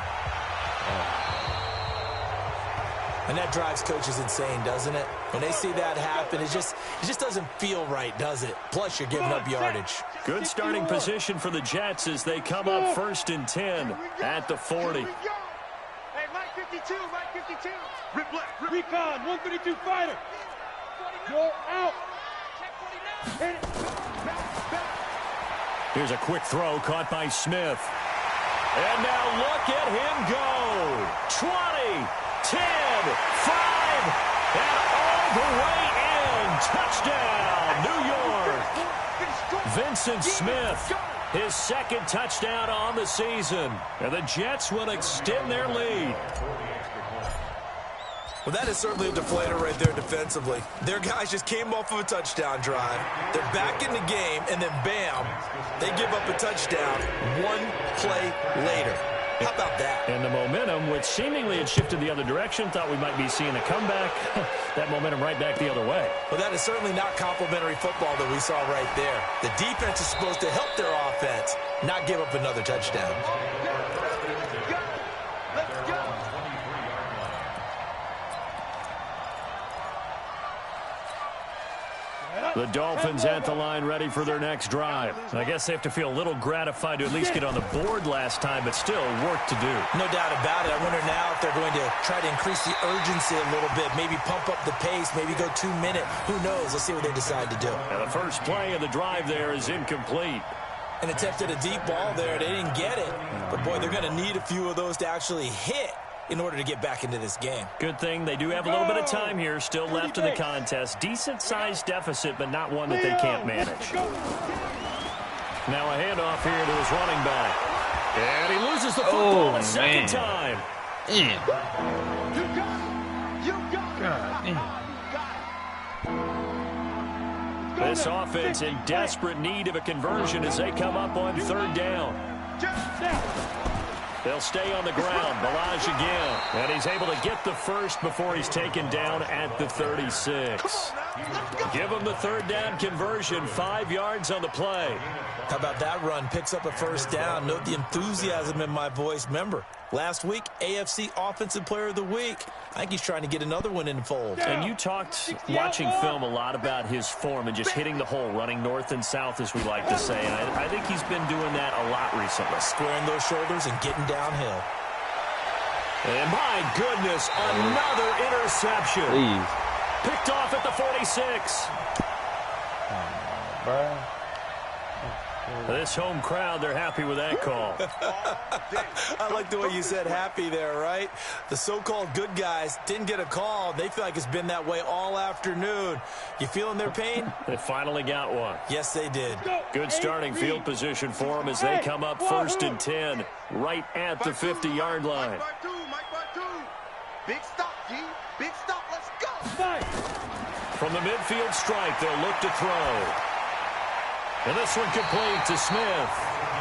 And that drives coaches insane, doesn't it? When they see that happen, it just doesn't feel right, does it? Plus, you're giving up yardage. Good starting position for the Jets as they come up 1st and 10 at the 40. Hey, Mike 52, Mike 52. Rip left, rip. Recon, 132 fighter. You're out. Hit it. Here's a quick throw caught by Smith. And now look at him go. 20, 10, 5, and all the way in. Touchdown, New York. Vincent Smith, his 2nd touchdown on the season. And the Jets will extend their lead. Well, that is certainly a deflator right there defensively. Their guys just came off of a touchdown drive. They're back in the game, and then bam, they give up a touchdown 1 play later. How about that? And the momentum, which seemingly had shifted the other direction, thought we might be seeing a comeback. That momentum right back the other way. Well, that is certainly not complimentary football that we saw right there. The defense is supposed to help their offense, not give up another touchdown. The Dolphins at the line ready for their next drive. I guess they have to feel a little gratified to at least get on the board last time, but still work to do. No doubt about it. I wonder now if they're going to try to increase the urgency a little bit, maybe pump up the pace, maybe go 2 minute. Who knows? Let's see what they decide to do. And the first play of the drive there is incomplete. And attempted a deep ball there. They didn't get it. But, boy, they're going to need a few of those to actually hit in order to get back into this game. Good thing they do have a little bit of time here still left in the contest. Decent-sized deficit, but not one that they can't manage. Now a handoff here to his running back. And he loses the football a second time. Damn. This offense in desperate need of a conversion as they come up on third down. They'll stay on the ground. Balaj again. And he's able to get the first before he's taken down at the 36. Give him the third down conversion. 5 yards on the play. How about that run? Picks up a first down. Note the enthusiasm in my voice. Remember, last week, AFC Offensive Player of the Week. I think he's trying to get another one in the fold. And you talked, watching film, a lot about his form and just hitting the hole, running north and south, as we like to say. And I think he's been doing that a lot recently. Squaring those shoulders and getting downhill. And my goodness, another interception. Please. Picked off at the 46. Bro. This home crowd, they're happy with that call. I like the way you said happy there, right? The so-called good guys didn't get a call. They feel like it's been that way all afternoon. You feeling their pain? They finally got one. Yes, they did. Good starting field position for them as they come up 1st and 10, right at the 50-yard line. Big stop, G. Big stop. Let's go. From the midfield stripe, they'll look to throw. And this one complete to Smith.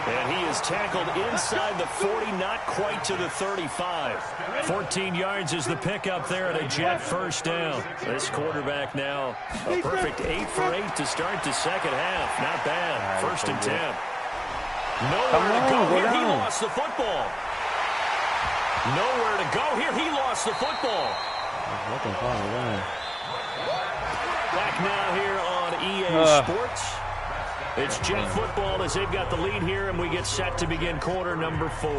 And he is tackled inside the 40, not quite to the 35. 14 yards is the pickup there at a Jet first down. This quarterback now a perfect 8 for 8 to start the second half. Not bad. 1st and 10. Nowhere to go here. He lost the football. Nowhere to go here. He lost the football. Back now here on EA Sports. It's Jet football as they've got the lead here, and we get set to begin quarter number 4.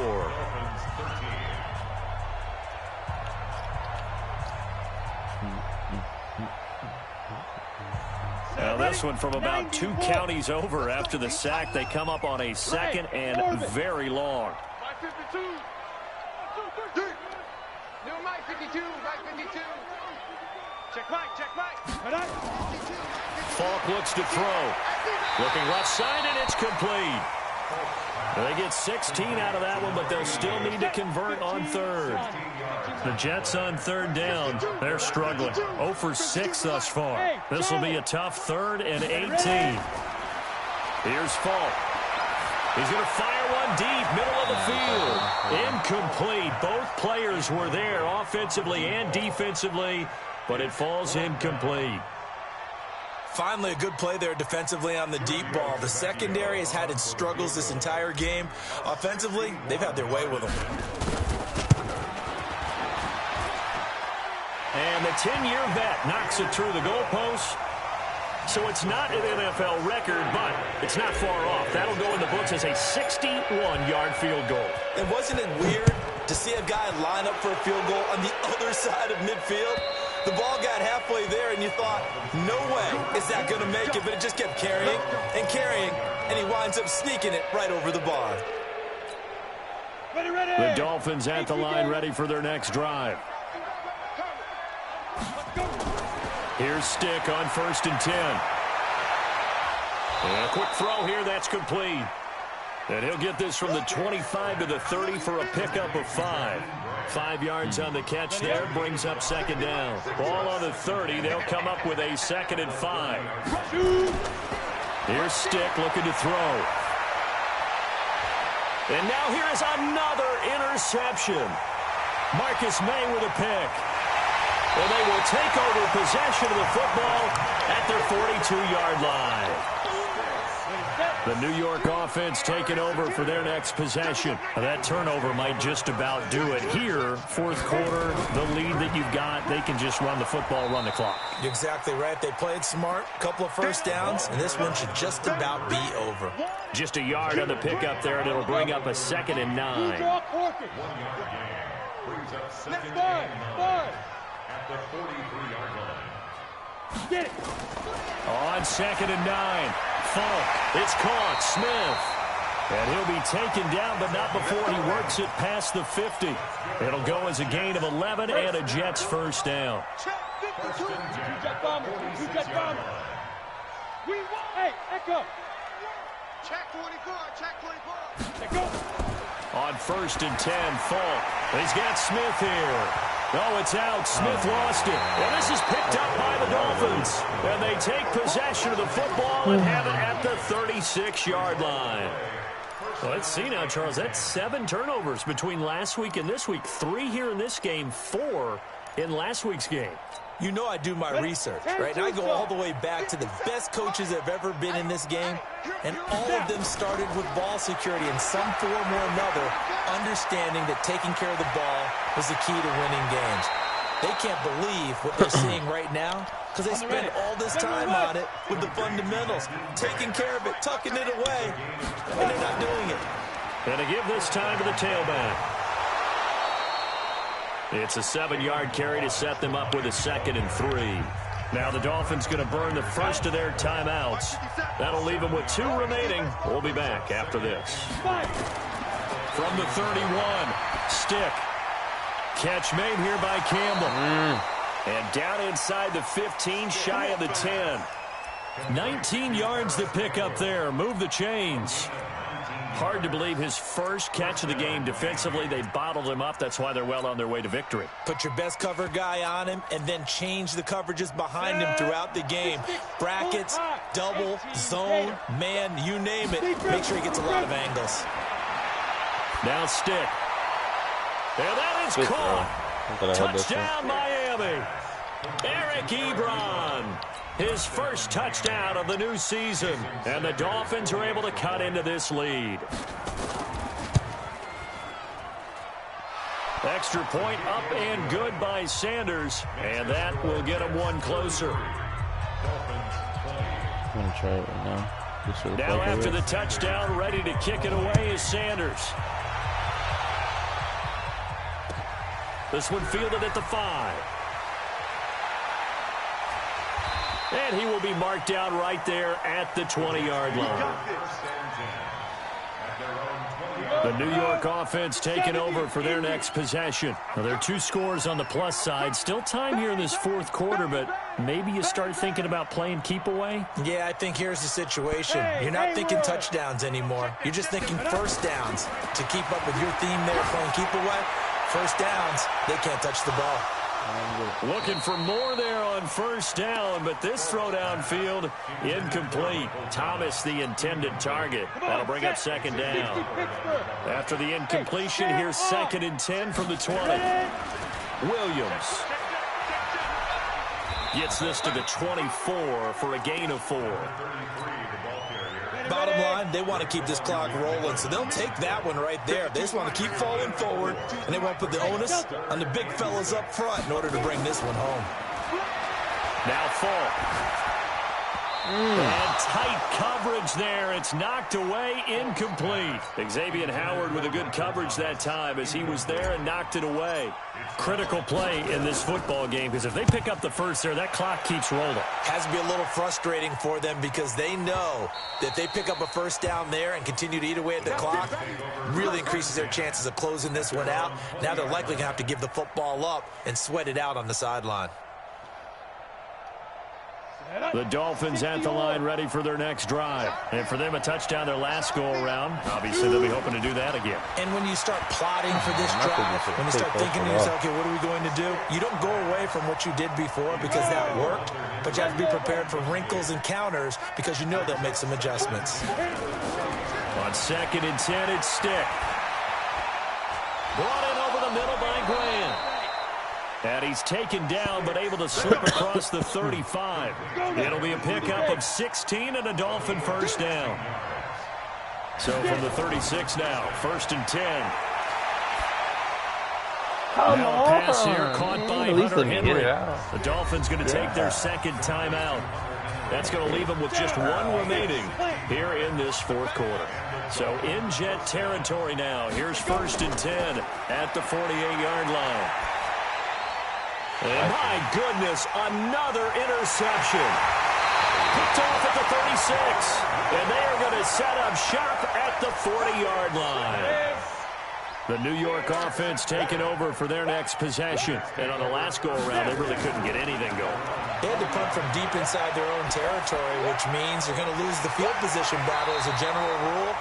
Now this one from about 2 counties over after the sack. They come up on a 2nd and very long. New Mike 52, Mike 52. Check Mike, check Mike. Falk looks to throw. Looking left side, and it's complete. They get 16 out of that one, but they'll still need to convert on third. The Jets on third down. They're struggling. 0 for 6 thus far. This will be a tough 3rd and 18. Here's Falk. He's going to fire one deep, middle of the field. Incomplete. Both players were there offensively and defensively, but it falls incomplete. Finally, a good play there defensively on the deep ball. The secondary has had its struggles this entire game. Offensively, they've had their way with them. And the 10-year vet knocks it through the goalpost. So it's not an NFL record, but it's not far off. That'll go in the books as a 61-yard field goal. And wasn't it weird to see a guy line up for a field goal on the other side of midfield? The ball got halfway there, and you thought, no way is that going to make it, but it just kept carrying and carrying, and he winds up sneaking it right over the bar. The Dolphins at the line, ready for their next drive. Here's Stick on 1st and 10. And a quick throw here, that's complete. And he'll get this from the 25 to the 30 for a pickup of 5. 5 yards on the catch there, brings up 2nd down. Ball on the 30, they'll come up with a 2nd and 5. Here's Stick looking to throw. And now here is another interception. Marcus May with a pick. And they will take over possession of the football at their 42-yard line. The New York offense taking over for their next possession. That turnover might just about do it here. 4th quarter, the lead that you've got, they can just run the football, run the clock. You're exactly right. They played smart, a couple of first downs, and this one should just about be over. Just a yard on the pickup there, and it'll bring up a 2nd and 9. Get it. On 2nd and 9. Falk, it's caught. Smith. And he'll be taken down, but not before he works it past the 50. It'll go as a gain of 11 and a Jets first down. Hey, Echo. Check 24, check 24. Let go. On 1st and 10, Falk. He's got Smith here. Oh, it's out. Smith lost it. And this is picked up by the Dolphins. And they take possession of the football and have it at the 36-yard line. Well, let's see now, Charles. That's 7 turnovers between last week and this week. 3 here in this game, 4 in last week's game. You know I do my research, right? And I go all the way back to the best coaches that have ever been in this game, and all of them started with ball security in some form or another, understanding that taking care of the ball was the key to winning games. They can't believe what they're seeing right now because they spend all this time on it with the fundamentals, taking care of it, tucking it away, and they're not doing it. And to give this time to the tailback. It's a 7-yard carry to set them up with a 2nd and 3. Now the Dolphins going to burn the first of their timeouts. That'll leave them with 2 remaining. We'll be back after this. From the 31, Stick. Catch made here by Campbell. And down inside the 15, shy of the 10. 19 yards to pick up there. Move the chains. Hard to believe his first catch of the game defensively. They bottled him up. That's why they're well on their way to victory. Put your best cover guy on him and then change the coverages behind him throughout the game. Brackets, double, zone, man, you name it. Make sure he gets a lot of angles. Now Stick. And that is caught. Touchdown, Miami. Eric Ebron. His first touchdown of the new season. And the Dolphins are able to cut into this lead. Extra point up and good by Sanders. And that will get him 1 closer. I'm going to try it right now. Now after the touchdown, ready to kick it away is Sanders. This one fielded at the 5. And he will be marked down right there at the 20-yard line. The New York offense taking over for their next possession. Now, there are 2 scores on the plus side. Still time here in this 4th quarter, but maybe you start thinking about playing keep away? Yeah, I think here's the situation. You're not thinking touchdowns anymore. You're just thinking first downs. To keep up with your theme there, playing keep away, first downs, they can't touch the ball. Looking for more there on 1st down, but this throw downfield incomplete. Thomas, the intended target. That'll bring up 2nd down. After the incompletion, here's 2nd and 10 from the 20. Williams gets this to the 24 for a gain of 4. Bottom line, they want to keep this clock rolling, so they'll take that one right there. They just want to keep falling forward, and they won't put the onus on the big fellas up front in order to bring this one home. Now Falk. And tight coverage there. It's knocked away, incomplete. Xavier Howard with a good coverage that time as he was there and knocked it away. Critical play in this football game because if they pick up the first there, that clock keeps rolling. Has to be a little frustrating for them because they know that if they pick up a first down there and continue to eat away at the clock, really increases their chances of closing this one out. Now they're likely going to have to give the football up and sweat it out on the sideline. The Dolphins at the line ready for their next drive. And for them, a touchdown their last go-around. Obviously, they'll be hoping to do that again. And when you start plotting for this drive, when you start thinking to yourself, okay, what are we going to do? You don't go away from what you did before because that worked, but you have to be prepared for wrinkles and counters because you know they'll make some adjustments. On 2nd and 10, it's Stick. Brought in over the middle by Grant. And he's taken down, but able to slip across the 35. It'll be a pickup of 16 and a Dolphin first down. So from the 36 now, 1st and 10. Now a pass here caught by Hunter Henry. The Dolphins going to take their 2nd timeout. That's going to leave them with just 1 remaining here in this 4th quarter. So in Jet territory now. Here's 1st and 10 at the 48-yard line. And my goodness, another interception. Picked off at the 36. And they are going to set up shop at the 40-yard line. The New York offense taking over for their next possession. And on the last go-around, they really couldn't get anything going. They had to punt from deep inside their own territory, which means they're going to lose the field position battle as a general rule.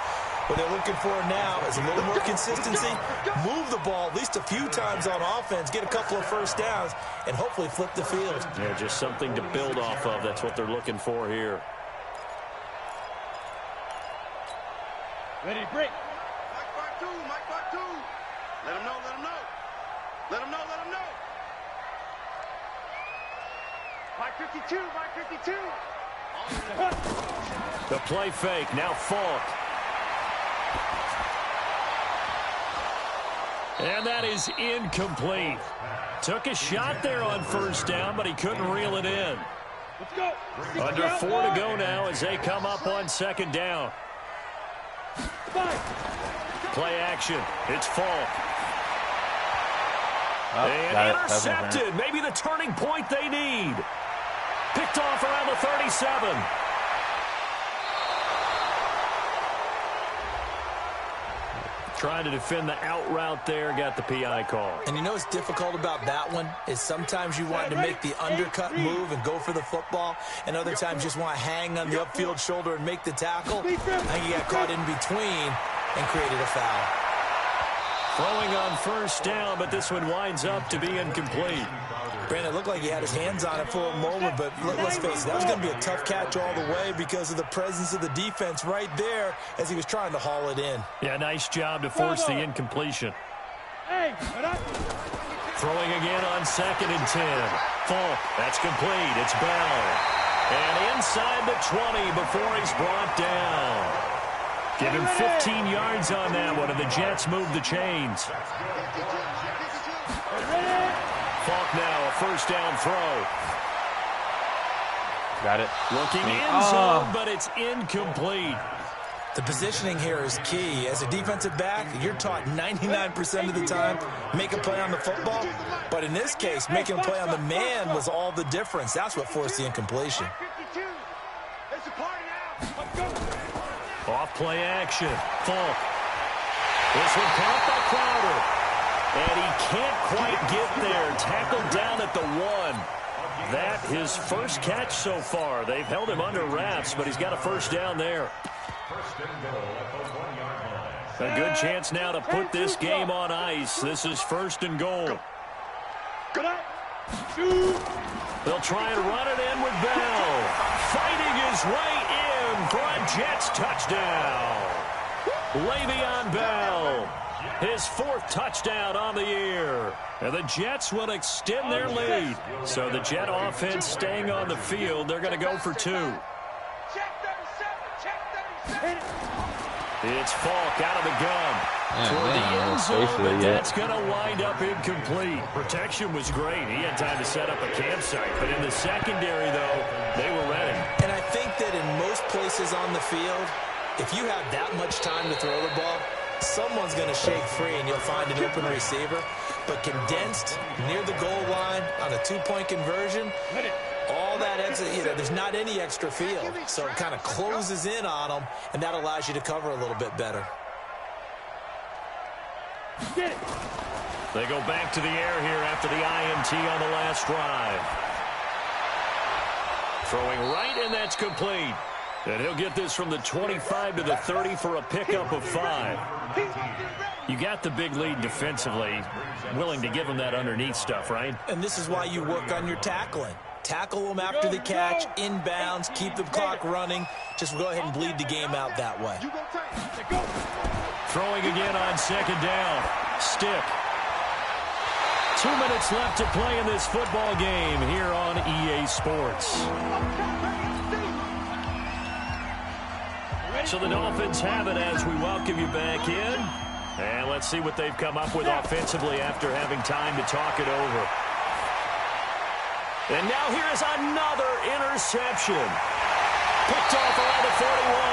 What they're looking for now is a little more consistency, move the ball at least a few times on offense, get a couple of first downs, and hopefully flip the field. Yeah, just something to build off of. That's what they're looking for here. Ready, break. Mike part two, Mike part two. Let him know, let him know. Let him know, let him know. Mike 52, Mike 52. The play fake, now Falk. And that is incomplete. Took a shot there on first down, but he couldn't reel it in. Let's go. Under 4 to go now as they come up on second down. Play action. It's Falk. And intercepted. Maybe the turning point they need. Picked off around the 37. Trying to defend the out route there, got the PI call. And you know what's difficult about that one is sometimes you want to make the undercut move and go for the football, and other times just want to hang on the upfield shoulder and make the tackle. I think he got caught in between and created a foul. Throwing on first down, but this one winds up to be incomplete. Brandon, it looked like he had his hands on it for a moment, but let's face it, that was going to be a tough catch all the way because of the presence of the defense right there as he was trying to haul it in. Yeah, nice job to force the incompletion. Throwing again on 2nd and 10. Falk, that's complete. It's Bell. And inside the 20 before he's brought down. Give him 15 yards on that one, and the Jets move the chains. Falk now, a first down throw. Got it. Looking in zone, but it's incomplete. The positioning here is key. As a defensive back, you're taught 99% of the time, make a play on the football. But in this case, making a play on the man was all the difference. That's what forced the incompletion. Off play action. Falk. This one caught by Crowder. And he can't quite get there. Tackled down at the 1. That his first catch so far. They've held him under wraps, but he's got a first down there. A good chance now to put this game on ice. This is 1st and goal. They'll try and run it in with Bell. Fighting his way in for a Jets touchdown. Le'Veon Bell. His 4th touchdown on the year. And the Jets will extend their lead. So the Jet offense staying on the field. They're going to go for 2. It's Falk out of the gun. Toward the end zone, but that's going to wind up incomplete. Protection was great. He had time to set up a campsite. But in the secondary, though, they were ready. And I think that in most places on the field, if you have that much time to throw the ball, someone's going to shake free and you'll find an open receiver. But condensed near the goal line on a 2-point conversion, all that extra, there's not any extra field. So it kind of closes in on them, and that allows you to cover a little bit better. They go back to the air here after the INT on the last drive. Throwing right, and that's complete. And he'll get this from the 25 to the 30 for a pickup of 5. You got the big lead defensively. Willing to give him that underneath stuff, right? And this is why you work on your tackling. Tackle them after the catch, inbounds, keep the clock running. Just go ahead and bleed the game out that way. Throwing again on 2nd down. Stick. 2 minutes left to play in this football game here on EA Sports. So the Dolphins have it as we welcome you back in. And let's see what they've come up with offensively after having time to talk it over. And now here is another interception. Picked off around the 41.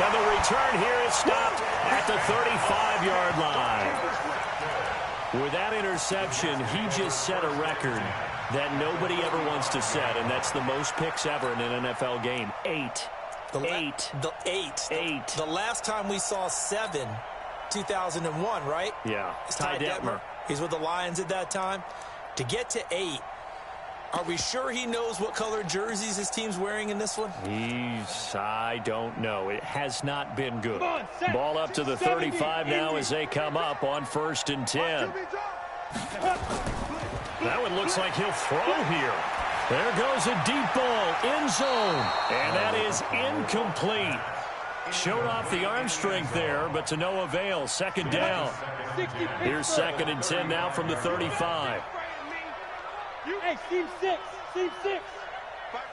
And the return here is stopped at the 35-yard line. With that interception, he just set a record that nobody ever wants to set, and that's the most picks ever in an NFL game. 8. The last time we saw 7 2001, right? Yeah. It's Ty Detmer. He's with the Lions at that time. To get to 8, are we sure he knows what color jerseys his team's wearing in this one? I don't know. It has not been good. Ball up to the 35 now as they come up on 1st and 10. That one looks like he'll throw here. There goes a deep ball, end zone, and that is incomplete. Showed off the arm strength there, but to no avail. 2nd down. Here's 2nd and 10 now from the 35. Hey, Steve 6. 5-2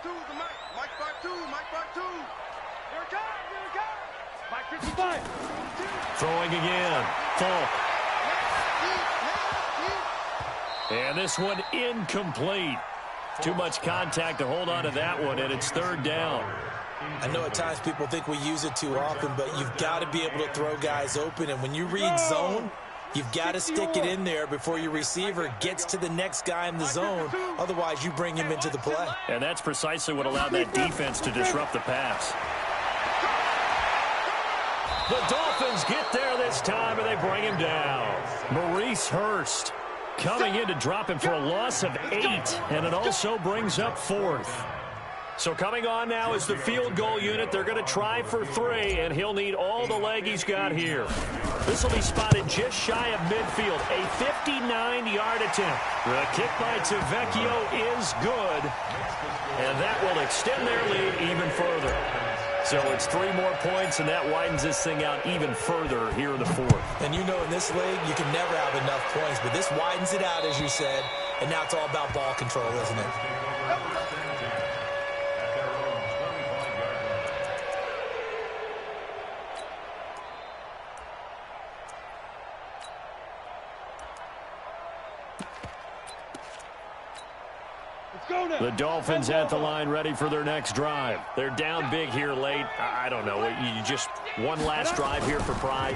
the Mike 5-2. Here it comes. Mike 55. Throwing again. Falk. And this one incomplete. Too much contact to hold on to that one, and it's 3rd down. I know at times people think we use it too often, but you've got to be able to throw guys open. And when you read zone, you've got to stick it in there before your receiver gets to the next guy in the zone. Otherwise, you bring him into the play. And that's precisely what allowed that defense to disrupt the pass. The Dolphins get there this time, and they bring him down. Maurice Hurst coming in to drop him for a loss of 8, and it also brings up 4th. So coming on now is the field goal unit. They're going to try for 3, and he'll need all the leg he's got here. This will be spotted just shy of midfield. A 59-yard attempt. The kick by Tavecchio is good, and that will extend their lead even further. So it's 3 more points, and that widens this thing out even further here in the 4th. And you know in this league, you can never have enough points, but this widens it out, as you said, and now it's all about ball control, isn't it? The Dolphins at the line ready for their next drive. They're down big here late. I don't know. You just one last drive here for pride.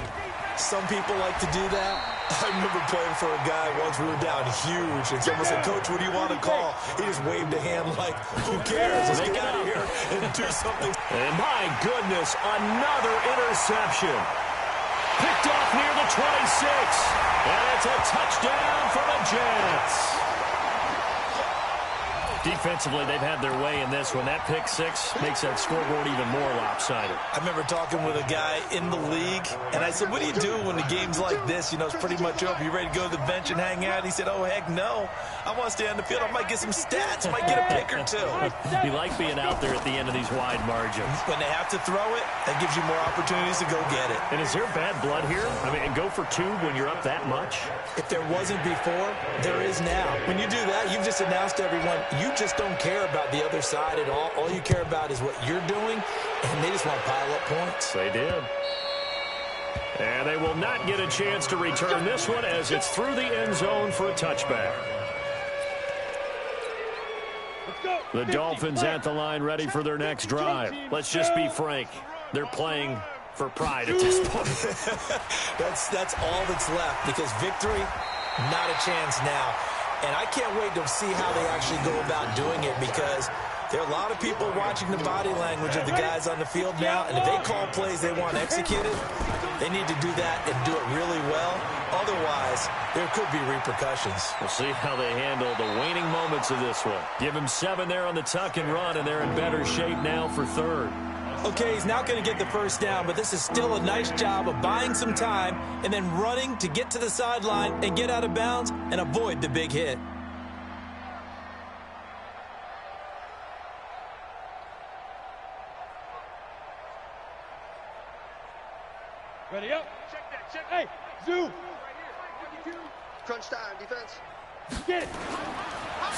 Some people like to do that. I remember playing for a guy once. We were down huge, and someone said, "Coach, what do you want to call?" He just waved a hand like, "Who cares? Let's get out of here and do something." And my goodness, another interception. Picked off near the 26. And it's a touchdown for the Jets. Defensively, they've had their way in this one. That pick 6 makes that scoreboard even more lopsided. I remember talking with a guy in the league, and I said, "What do you do when the game's like this? You know, it's pretty much over. You ready to go to the bench and hang out?" He said, "Oh, heck no. I want to stay on the field. I might get some stats. I might get a pick or 2. You like being out there at the end of these wide margins. When they have to throw it, that gives you more opportunities to go get it. And is there bad blood here? I mean, go for 2 when you're up that much? If there wasn't before, there is now. When you do that, you've just announced to everyone, you just don't care about the other side at all. All you care about is what you're doing, and they just want to pile up points. They did. And they will not get a chance to return this one as it's through the end zone for a touchback. The Dolphins at the line ready for their next drive. Let's just be frank. They're playing for pride at this point. That's all that's left, because victory, not a chance now. And I can't wait to see how they actually go about doing it, because there are a lot of people watching the body language of the guys on the field now, and if they call plays they want executed, they need to do that and do it really well. Otherwise, there could be repercussions. We'll see how they handle the waning moments of this one. Give them 7 there on the tuck and run, and they're in better shape now for 3rd. Okay, he's not going to get the first down, but this is still a nice job of buying some time and then running to get to the sideline and get out of bounds and avoid the big hit. Ready up. Check that. Check. Hey, zoom. Crunch time, defense. Get it.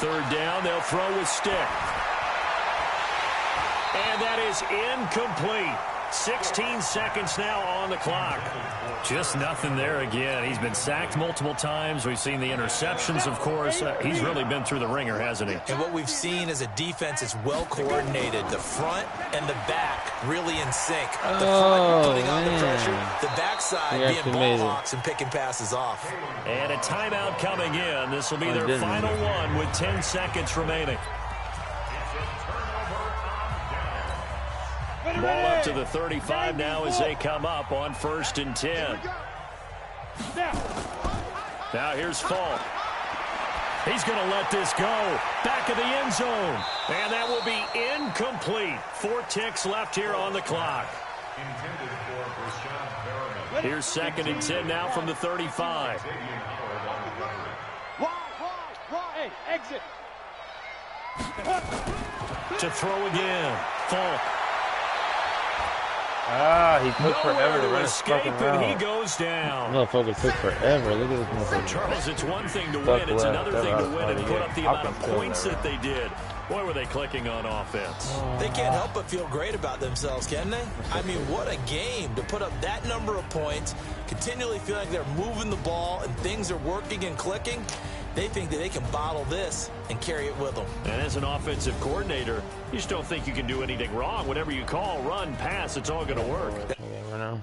3rd down, they'll throw with stick. And that is incomplete. 16 seconds now on the clock. Just nothing there again. He's been sacked multiple times. We've seen the interceptions, of course. He's really been through the ringer, hasn't he? And what we've seen is a defense that's well coordinated. The front and the back really in sync. The front putting on the pressure. The backside being ball hawks and picking passes off. And a timeout coming in. This will be their final one with 10 seconds remaining. Ball up to the 35 now as they come up on 1st and 10. Now here's Falk. He's going to let this go. Back of the end zone. And that will be incomplete. 4 ticks left here on the clock. Here's 2nd and 10 now from the 35. Hey, exit. To throw again. Falk. He took forever to run his fucking route. And he goes down. Motherfucker took forever. Look at this motherfucker. Charles, it's one thing to win. It's another thing to win and put up the amount of points that they did. Boy, were they clicking on offense. They can't help but feel great about themselves, can they? I mean, what a game to put up that number of points, continually feel like they're moving the ball and things are working and clicking. They think that they can bottle this and carry it with them. And as an offensive coordinator, you just don't think you can do anything wrong. Whatever you call, run, pass, it's all going to work. Okay, right now.